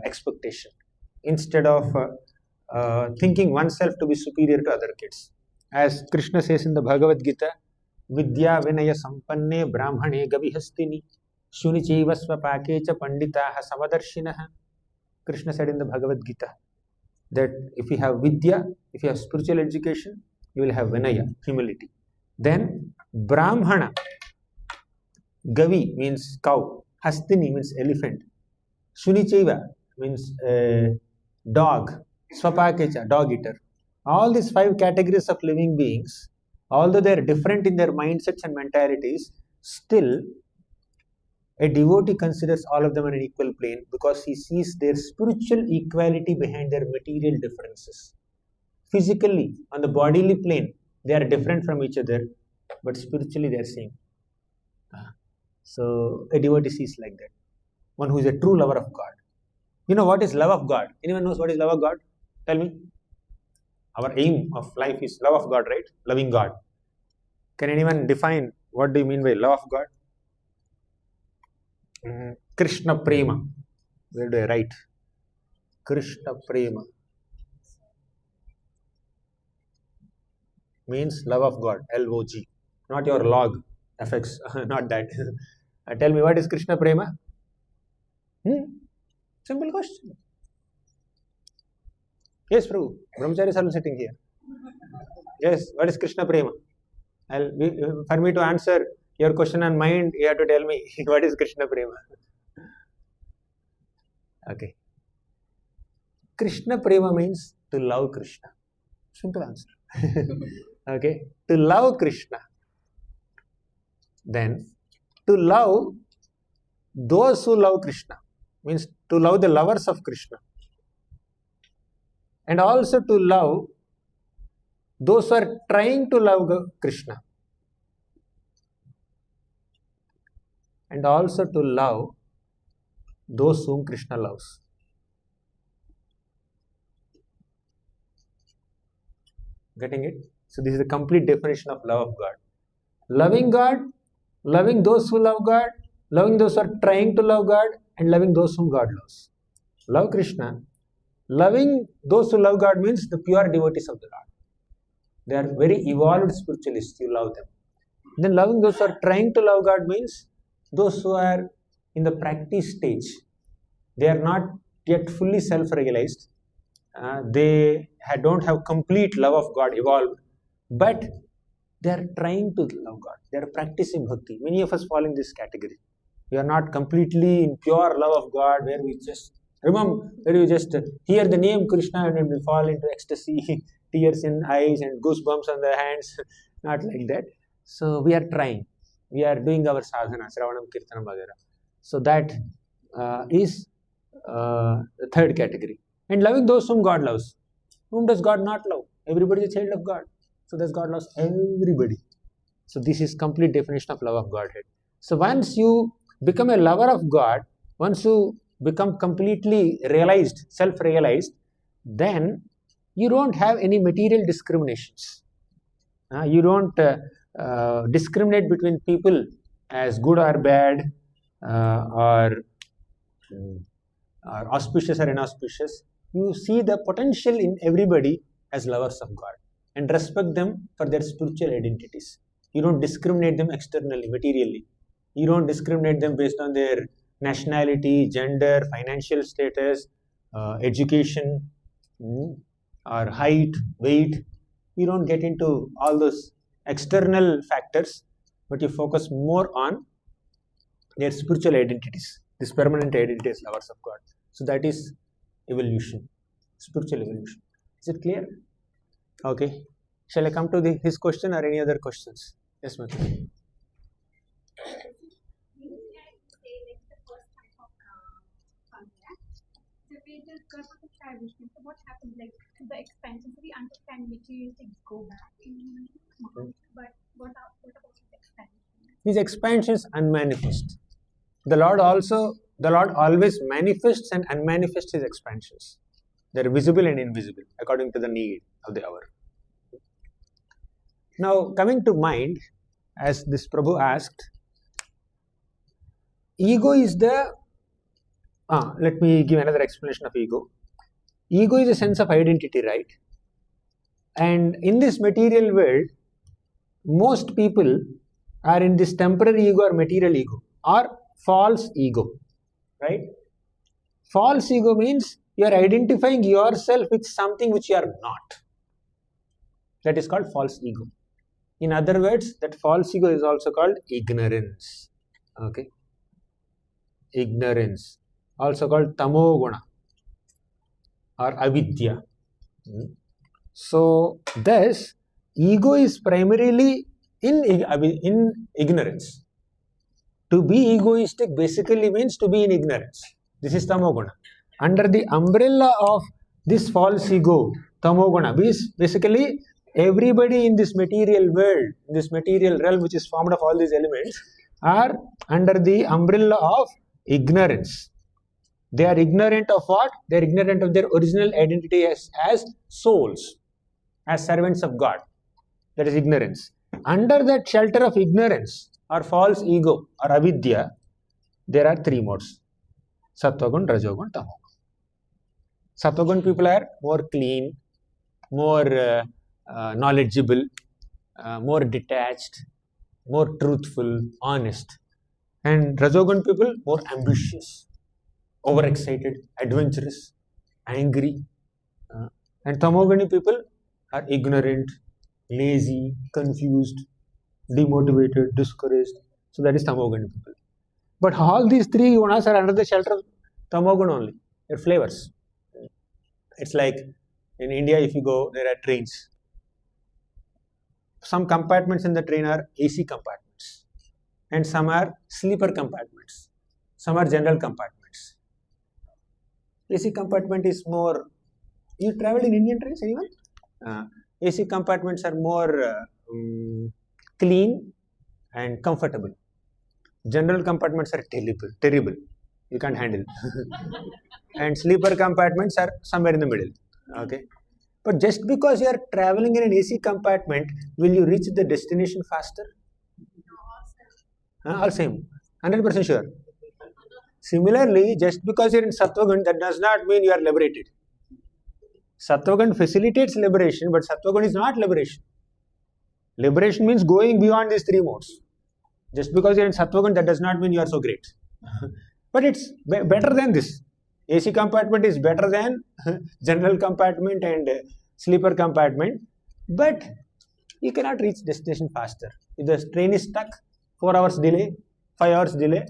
expectation, instead of thinking oneself to be superior to other kids. As Krishna says in the Bhagavad Gita, Vidya Vinaya Sampanne Brahmane Gavihastini Shunicheva Swapake cha Panditaha Samadarshinaha. Krishna said in the Bhagavad Gita that if you have Vidya, if you have spiritual education, you will have Vinaya, humility. Then Brahmana, Gavi means cow, Hastini means elephant, Shunicheva means dog, Swapakecha, dog eater. All these 5 categories of living beings, although they are different in their mindsets and mentalities, still a devotee considers all of them on an equal plane because he sees their spiritual equality behind their material differences. Physically, on the bodily plane, they are different from each other, but spiritually they are same. So a devotee sees like that. One who is a true lover of God. You know what is love of God? Anyone knows what is love of God? Tell me. Our aim of life is love of God, right? Loving God. Can anyone define what do you mean by love of God? Krishna Prema. Where do I write? Krishna Prema means love of God. L-O-G. Not your log. FX. Not that. Tell me, what is Krishna Prema? Simple question. Yes, Prabhu. Brahmachari is also sitting here. Yes, what is Krishna Prema? For me to answer your question on mind, you have to tell me what is Krishna Prema. Okay. Krishna Prema means to love Krishna. Simple answer. Okay. To love Krishna. Then, to love those who love Krishna means to love the lovers of Krishna. And also to love those who are trying to love Krishna. And also to love those whom Krishna loves. Getting it? So this is the complete definition of love of God. Loving God, loving those who love God, loving those who are trying to love God, and loving those whom God loves. Love Krishna. Loving those who love God means the pure devotees of the Lord. They are very evolved spiritualists, you love them. Then loving those who are trying to love God means those who are in the practice stage. They are not yet fully self-realized. They don't have complete love of God evolved, but they are trying to love God. They are practicing bhakti. Many of us fall in this category. We are not completely in pure love of God, where we just remember, where we just hear the name Krishna and we fall into ecstasy, tears in eyes and goosebumps on the hands. Not like that. So we are trying. We are doing our sadhana, Sravanam, Kirtanam, Vagara. So that is the third category. And loving those whom God loves. Whom does God not love? Everybody is a child of God. So does God loves everybody. So this is complete definition of love of Godhead. So once you become a lover of God, once you become completely realized, self-realized, then you don't have any material discriminations. You don't discriminate between people as good or bad, or auspicious or inauspicious. You see the potential in everybody as lovers of God and respect them for their spiritual identities. You don't discriminate them externally, materially. You don't discriminate them based on their nationality, gender, financial status, education, or height, weight. You don't get into all those external factors, but you focus more on their spiritual identities, this permanent identity as lovers of God. So that is evolution, spiritual evolution. Is it clear? Okay. Shall I come to his question or any other questions? Yes, ma'am. Say like the first type of contact, separated is Garbhakasha Vishnu. So what happens like to the expansion? So we understand material things go back in mind, but what about his expansion? His expansion is unmanifest. The Lord always manifests and unmanifests his expansions. They are visible and invisible according to the need of the hour. Now coming to mind, as this Prabhu asked, ego is the let me give another explanation of ego. Ego is a sense of identity, right? And in this material world, most people are in this temporary ego or material ego or false ego, right? False ego means you are identifying yourself with something which you are not. That is called false ego. In other words, that false ego is also called ignorance. Okay? Ignorance. Also called tamoguna or avidya. So, thus, ego is primarily in ignorance. To be egoistic basically means to be in ignorance. This is tamoguna. Under the umbrella of this false ego, tamoguna, basically everybody in this material world, in this material realm which is formed of all these elements, are under the umbrella of ignorance. They are ignorant of what? They are ignorant of their original identity as souls, as servants of God. That is ignorance. Under that shelter of ignorance or false ego or avidya, there are three modes: sattvagun, rajogun, tamogun. Sattvagun people are more clean, more knowledgeable, more detached, more truthful, honest. And rajogun people more ambitious, overexcited, adventurous, angry. And tamoguni people are ignorant, lazy, confused, demotivated, discouraged. So that is tamoguni people. But all these three gunas are under the shelter of tamogun only. They're flavors. It's like in India, if you go, there are trains. Some compartments in the train are AC compartments, and some are sleeper compartments. Some are general compartments. AC compartment is more. You travel in Indian trains, anyone? AC compartments are more clean and comfortable. General compartments are terrible. You can't handle. And sleeper compartments are somewhere in the middle. Okay. But just because you are traveling in an AC compartment, will you reach the destination faster? All same. 100% sure. Similarly, just because you are in Sattvagun, that does not mean you are liberated. Sattvagun facilitates liberation, but Sattvagun is not liberation. Liberation means going beyond these three modes. Just because you are in Sattvagun, that does not mean you are so great. But it's better than this. AC compartment is better than general compartment and sleeper compartment. But you cannot reach destination faster. If the train is stuck, 4 hours delay, 5 hours delay,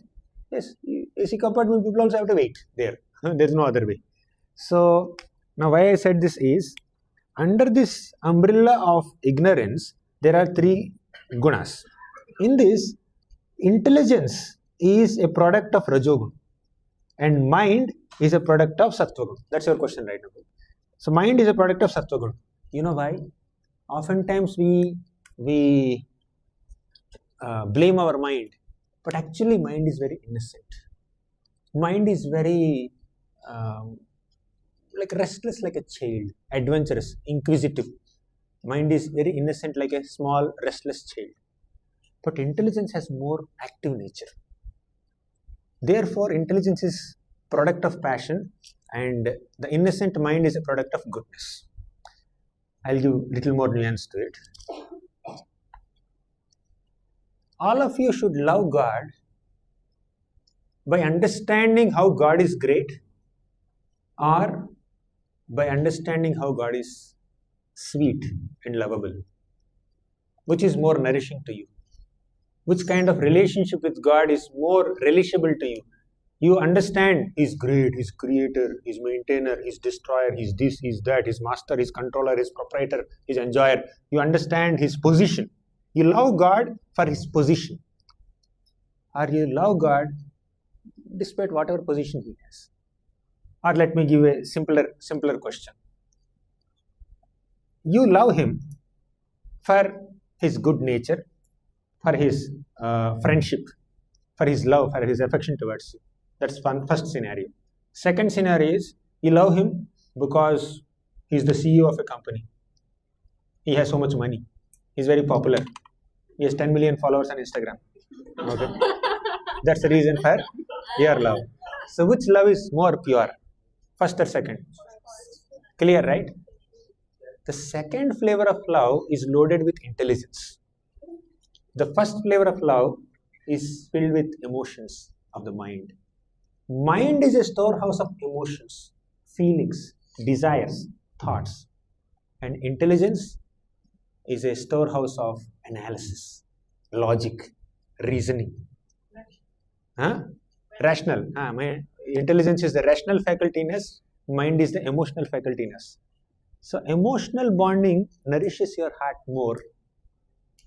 yes, AC compartment people also have to wait there. There is no other way. So, now why I said this is, under this umbrella of ignorance, there are three gunas. In this, intelligence is a product of rajogun and mind is a product of sattvagun. That's your question right now. So, mind is a product of sattvagun. You know why? Oftentimes we blame our mind, but actually mind is very innocent. Mind is very like restless like a child, adventurous, inquisitive. Mind is very innocent like a small restless child. But intelligence has more active nature. Therefore, intelligence is product of passion and the innocent mind is a product of goodness. I'll give little more nuance to it. All of you should love God by understanding how God is great or by understanding how God is sweet and lovable. Which is more nourishing to you? Which kind of relationship with God is more relishable to you? You understand He's great, He's creator, He's maintainer, He's destroyer, He's this, He's that, He's master, He's controller, He's proprietor, He's enjoyer. You understand His position. You love God for His position. Or you love God despite whatever position He has. Or let me give a simpler question. You love him for his good nature, for his friendship, for his love, for his affection towards you. That's first scenario. Second scenario is you love him because he's the CEO of a company. He has so much money. He's very popular. He has 10 million followers on Instagram. Okay, that's the reason for your love. So which love is more pure? First or second? Clear, right? The second flavor of love is loaded with intelligence. The first flavor of love is filled with emotions of the mind. Mind is a storehouse of emotions, feelings, desires, thoughts. And intelligence is a storehouse of analysis, logic, reasoning. Rational. My intelligence is the rational faculty in us, mind is the emotional faculty in us. So emotional bonding nourishes your heart more,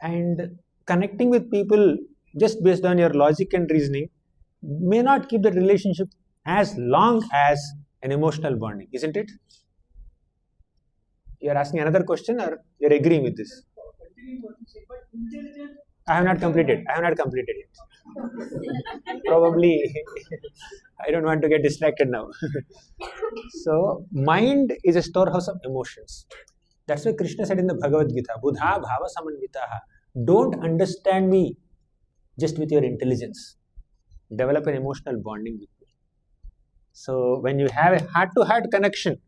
and connecting with people just based on your logic and reasoning may not keep the relationship as long as an emotional bonding, isn't it? You are asking another question or you are agreeing with this? I have not completed yet. Probably I don't want to get distracted now. So mind is a storehouse of emotions. That's why Krishna said in the Bhagavad Gita, Buddha bhava samanvitaha. Don't understand me just with your intelligence. Develop an emotional bonding with me. So when you have a heart-to-heart connection,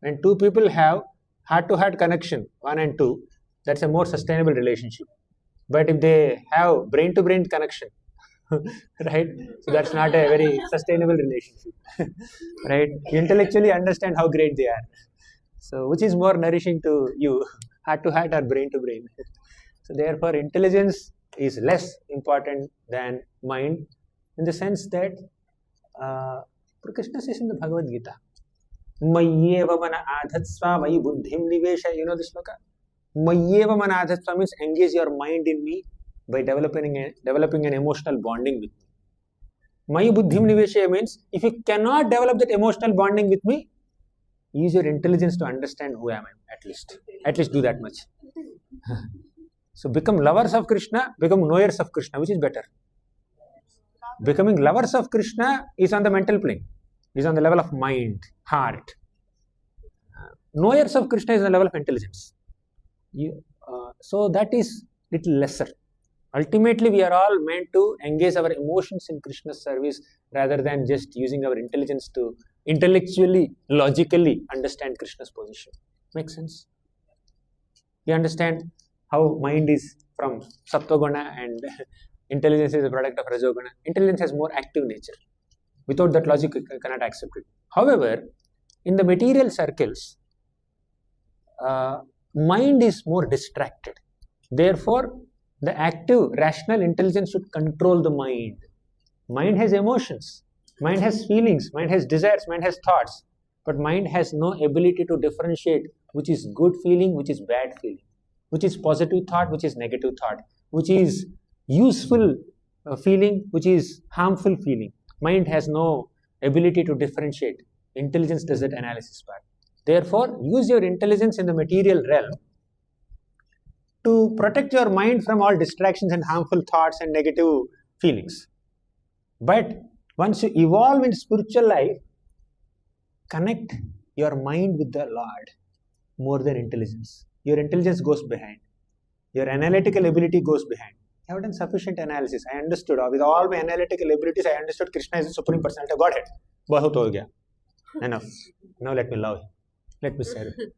when two people have heart-to-heart connection, 1 and 2, that's a more sustainable relationship. But if they have brain-to-brain connection, right? So that's not a very sustainable relationship, right? You intellectually understand how great they are. So which is more nourishing to you, heart-to-heart or brain-to-brain? So therefore, intelligence is less important than mind, in the sense that Krishna says in the Bhagavad Gita, Mayyeva mana adhatsva vayi buddhim nivesha. You know this sloka? Mayyeva mana adhatsva means engage your mind in me by developing an emotional bonding with me. Mayi buddhim nivesha means if you cannot develop that emotional bonding with me, use your intelligence to understand who I am, at least do that much. So become lovers of Krishna, become knowers of Krishna, which is better? Becoming lovers of Krishna is on the mental plane, is on the level of mind, heart. Knowers of Krishna is on the level of intelligence. So that is little lesser. Ultimately, we are all meant to engage our emotions in Krishna's service rather than just using our intelligence to intellectually, logically understand Krishna's position. Makes sense? You understand how mind is from Sattva-guna and intelligence is a product of Rajoguna. Intelligence has more active nature. Without that logic, you cannot accept it. However, in the material circles, mind is more distracted. Therefore, the active, rational intelligence should control the mind. Mind has emotions, mind has feelings, mind has desires, mind has thoughts. But mind has no ability to differentiate which is good feeling, which is bad feeling, which is positive thought, which is negative thought, which is useful feeling, which is harmful feeling. Mind has no ability to differentiate. Intelligence does that analysis part. Therefore, use your intelligence in the material realm to protect your mind from all distractions and harmful thoughts and negative feelings. But once you evolve in spiritual life, connect your mind with the Lord more than intelligence. Your intelligence goes behind. Your analytical ability goes behind. I have done sufficient analysis. I understood. With all my analytical abilities, I understood Krishna is the Supreme Personality of Godhead. Bahut ho gaya. Enough. Now let me love him. Let me serve him.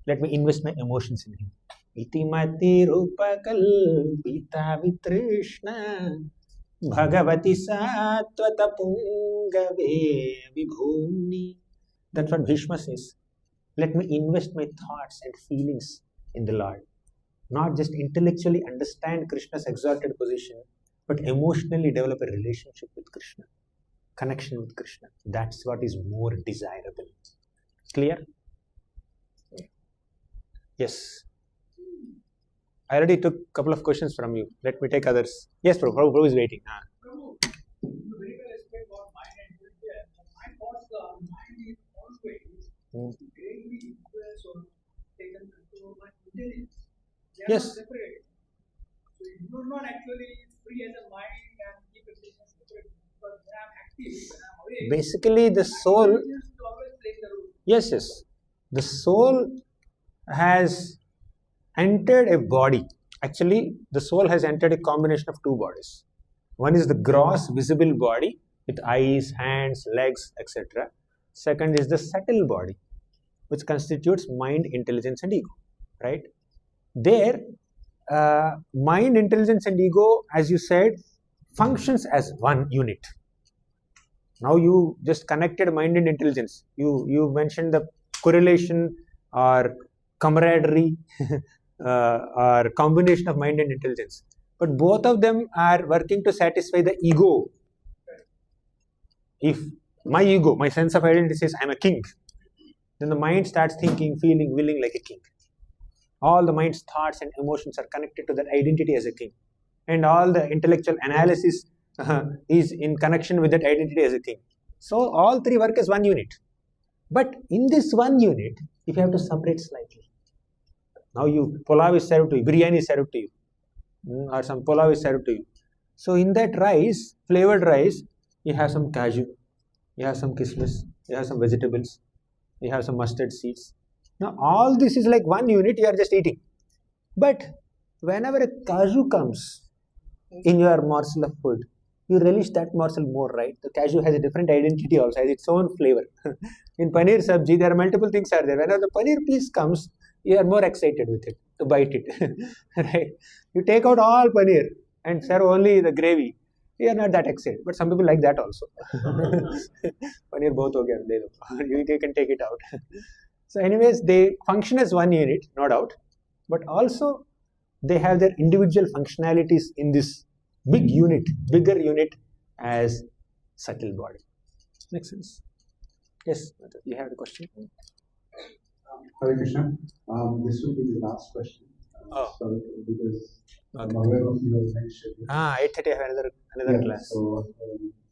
Let me invest my emotions in him. Iti mati rupa kalpita vitrishna bhagavati sattvata pungave vibhumi. That's what Bhishma says. Let me invest my thoughts and feelings in the Lord. Not just intellectually understand Krishna's exalted position, but emotionally develop a relationship with Krishna, connection with Krishna. That's what is more desirable. Clear? Yes. I already took a couple of questions from you. Let me take others. Yes, Prabhu is waiting. Prabhu, you very well explained about mind and intelligence. My thoughts are mind is They are Yes. not separate. So you are not actually free as a mind and keep existing separate. Because when I am active, when I am awake, Basically, the soul. intelligence is always playing the role. Yes, yes. The soul has entered a body. Actually, the soul has entered a combination of two bodies. One is the gross visible body with eyes, hands, legs, etc. Second is the subtle body, which constitutes mind, intelligence, and ego. Right? There, mind, intelligence, and ego, as you said, functions as one unit. Now you just connected mind and intelligence. You mentioned the correlation or camaraderie or combination of mind and intelligence. But both of them are working to satisfy the ego. If my ego, my sense of identity says I am a king, then the mind starts thinking, feeling, willing like a king. All the mind's thoughts and emotions are connected to that identity as a king. And all the intellectual analysis is in connection with that identity as a king. So all three work as one unit. But in this one unit, if you have to separate slightly, now pulao is served to you, biryani is served to you, or some pulao is served to you. So in that rice, flavored rice, you have some cashew, you have some kismis, you have some vegetables, you have some mustard seeds. Now all this is like one unit, you are just eating. But whenever a cashew comes in your morsel of food, you relish that morsel more, right? The cashew has a different identity also, has its own flavor. In paneer sabji, there are multiple things are there. Whenever the paneer piece comes, you are more excited with it, to bite it, right? You take out all paneer and serve only the gravy. You are not that excited, but some people like that also. Paneer both ho gaya, you can take it out. So anyways, they function as one unit, no doubt, but also they have their individual functionalities in this big unit, bigger unit as subtle body. Makes sense? Yes, you have a question? Hare Krishna. This will be the last question. Sorry, because I'm aware of your next schedule. 8:30 I have another class. So,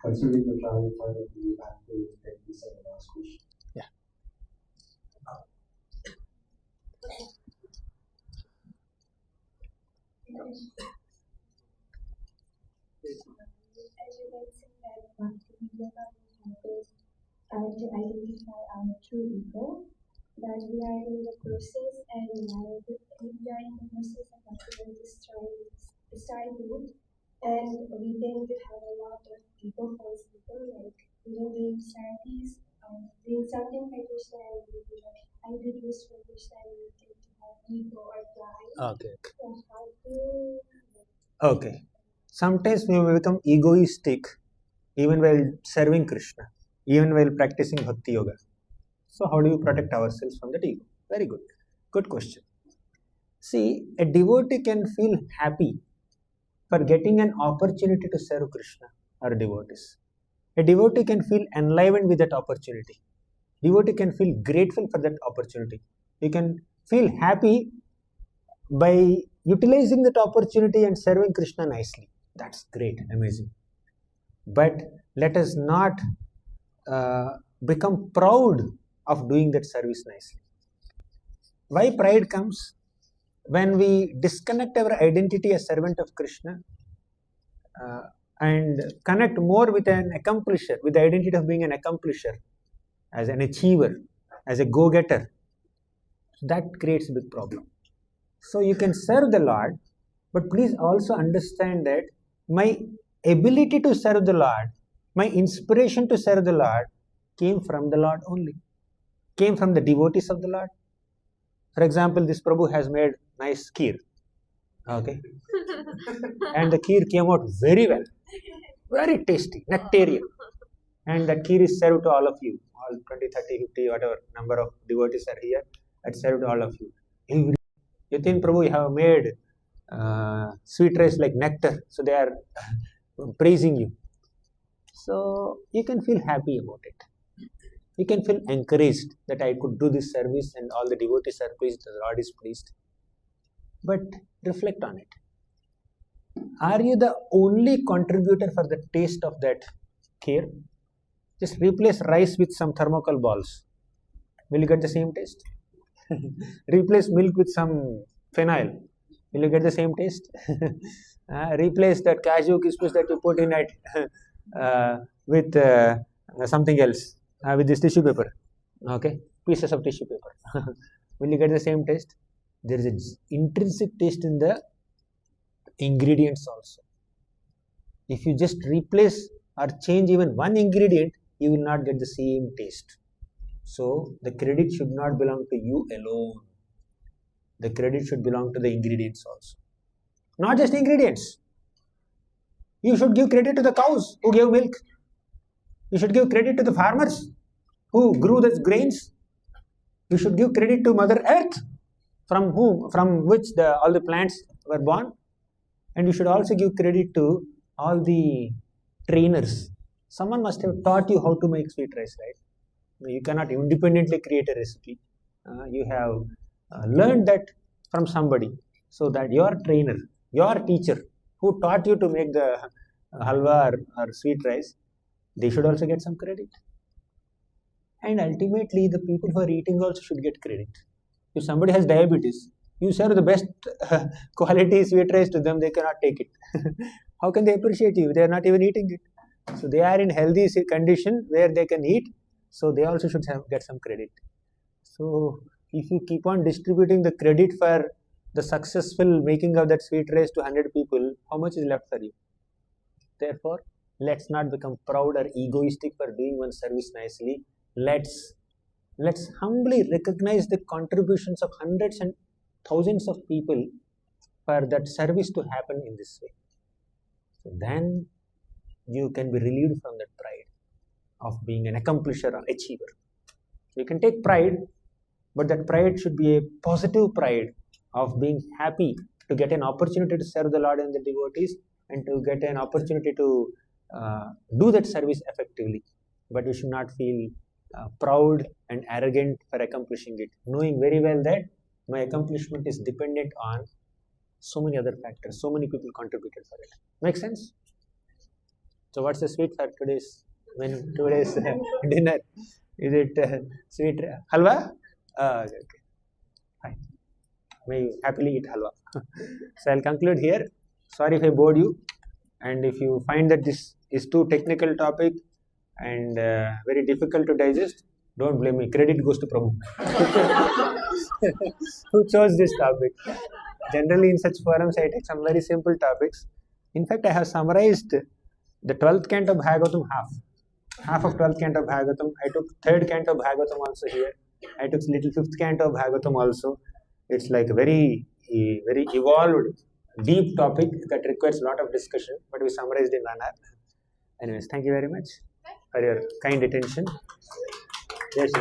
considering the travel time, we have to take this as the last question. Yeah. As you mentioned that Bhakti Yoga helps us to identify our true ego, that we are in the process and we are in the process of actually starting, and we tend to have a lot of people false people, like even doing charities, doing something for Krishna, and we be like, I did this for Krishna, and we tend to have ego or pride. Okay. So how to Okay. Sometimes we may become egoistic even while serving Krishna, even while practicing Bhakti Yoga. So how do you protect ourselves from that ego? Very good. Good question. See, a devotee can feel happy for getting an opportunity to serve Krishna or devotees. A devotee can feel enlivened with that opportunity. Devotee can feel grateful for that opportunity. You can feel happy by utilizing that opportunity and serving Krishna nicely. That's great, amazing. But let us not become proud of doing that service nicely. Why pride comes? When we disconnect our identity as servant of Krishna and connect more with an accomplisher, with the identity of being an accomplisher, as an achiever, as a go-getter, that creates a big problem. So you can serve the Lord, but please also understand that my ability to serve the Lord, my inspiration to serve the Lord came from the Lord only, came from the devotees of the Lord. For example, this Prabhu has made nice kheer, okay, and the kheer came out very well, very tasty, nectarian, and that kheer is served to all of you, all 20, 30, 50, whatever number of devotees are here, it's served to all of you. You think, Prabhu, you have made sweet rice like nectar, so they are praising you. So you can feel happy about it. You can feel encouraged that I could do this service and all the devotees are pleased, the Lord is pleased. But reflect on it. Are you the only contributor for the taste of that kheer? Just replace rice with some thermocol balls. Will you get the same taste? Replace milk with some phenyl. Will you get the same taste? Replace that cashew kismis that you put in it with something else, with this tissue paper. Okay, pieces of tissue paper. Will you get the same taste? There is an intrinsic taste in the ingredients also. If you just replace or change even one ingredient, you will not get the same taste. So the credit should not belong to you alone. The credit should belong to the ingredients also. Not just ingredients. You should give credit to the cows who gave milk. You should give credit to the farmers who grew the grains. You should give credit to Mother Earth, from which all the plants were born. And you should also give credit to all the trainers. Someone must have taught you how to make sweet rice, right? You cannot independently create a recipe. You have learned that from somebody, so that your trainer, your teacher who taught you to make the halwa or sweet rice, they should also get some credit. And ultimately, the people who are eating also should get credit. If somebody has diabetes, you serve the best quality sweet rice to them, they cannot take it. How can they appreciate you? They are not even eating it. So they are in healthy condition where they can eat, so they also should get some credit. So if you keep on distributing the credit for the successful making of that sweet rice to 100 people, how much is left for you? Therefore, let's not become proud or egoistic for doing one service nicely. Let's humbly recognize the contributions of hundreds and thousands of people for that service to happen in this way. So then you can be relieved from that pride of being an accomplisher or achiever. You can take pride, but that pride should be a positive pride of being happy to get an opportunity to serve the Lord and the devotees, and to get an opportunity to do that service effectively. But you should not feel proud and arrogant for accomplishing it, knowing very well that my accomplishment is dependent on so many other factors, so many people contributed for it. Make sense? So what's the sweet for today's dinner? Is it sweet halwa? Okay. Fine. May you happily eat halwa. So I'll conclude here. Sorry if I bored you, and if you find that this is too technical topic and very difficult to digest, don't blame me. Credit goes to Prabhu, who chose this topic. Generally, in such forums, I take some very simple topics. In fact, I have summarized the 12th canto of Bhagavatam half of 12th canto of Bhagavatam. I took 3rd canto of Bhagavatam also here. I took little 5th canto of Bhagavatam also. It's like a very evolved, deep topic that requires a lot of discussion, but we summarized in 1 hour. Anyways, thank you very much for your kind attention. Yes,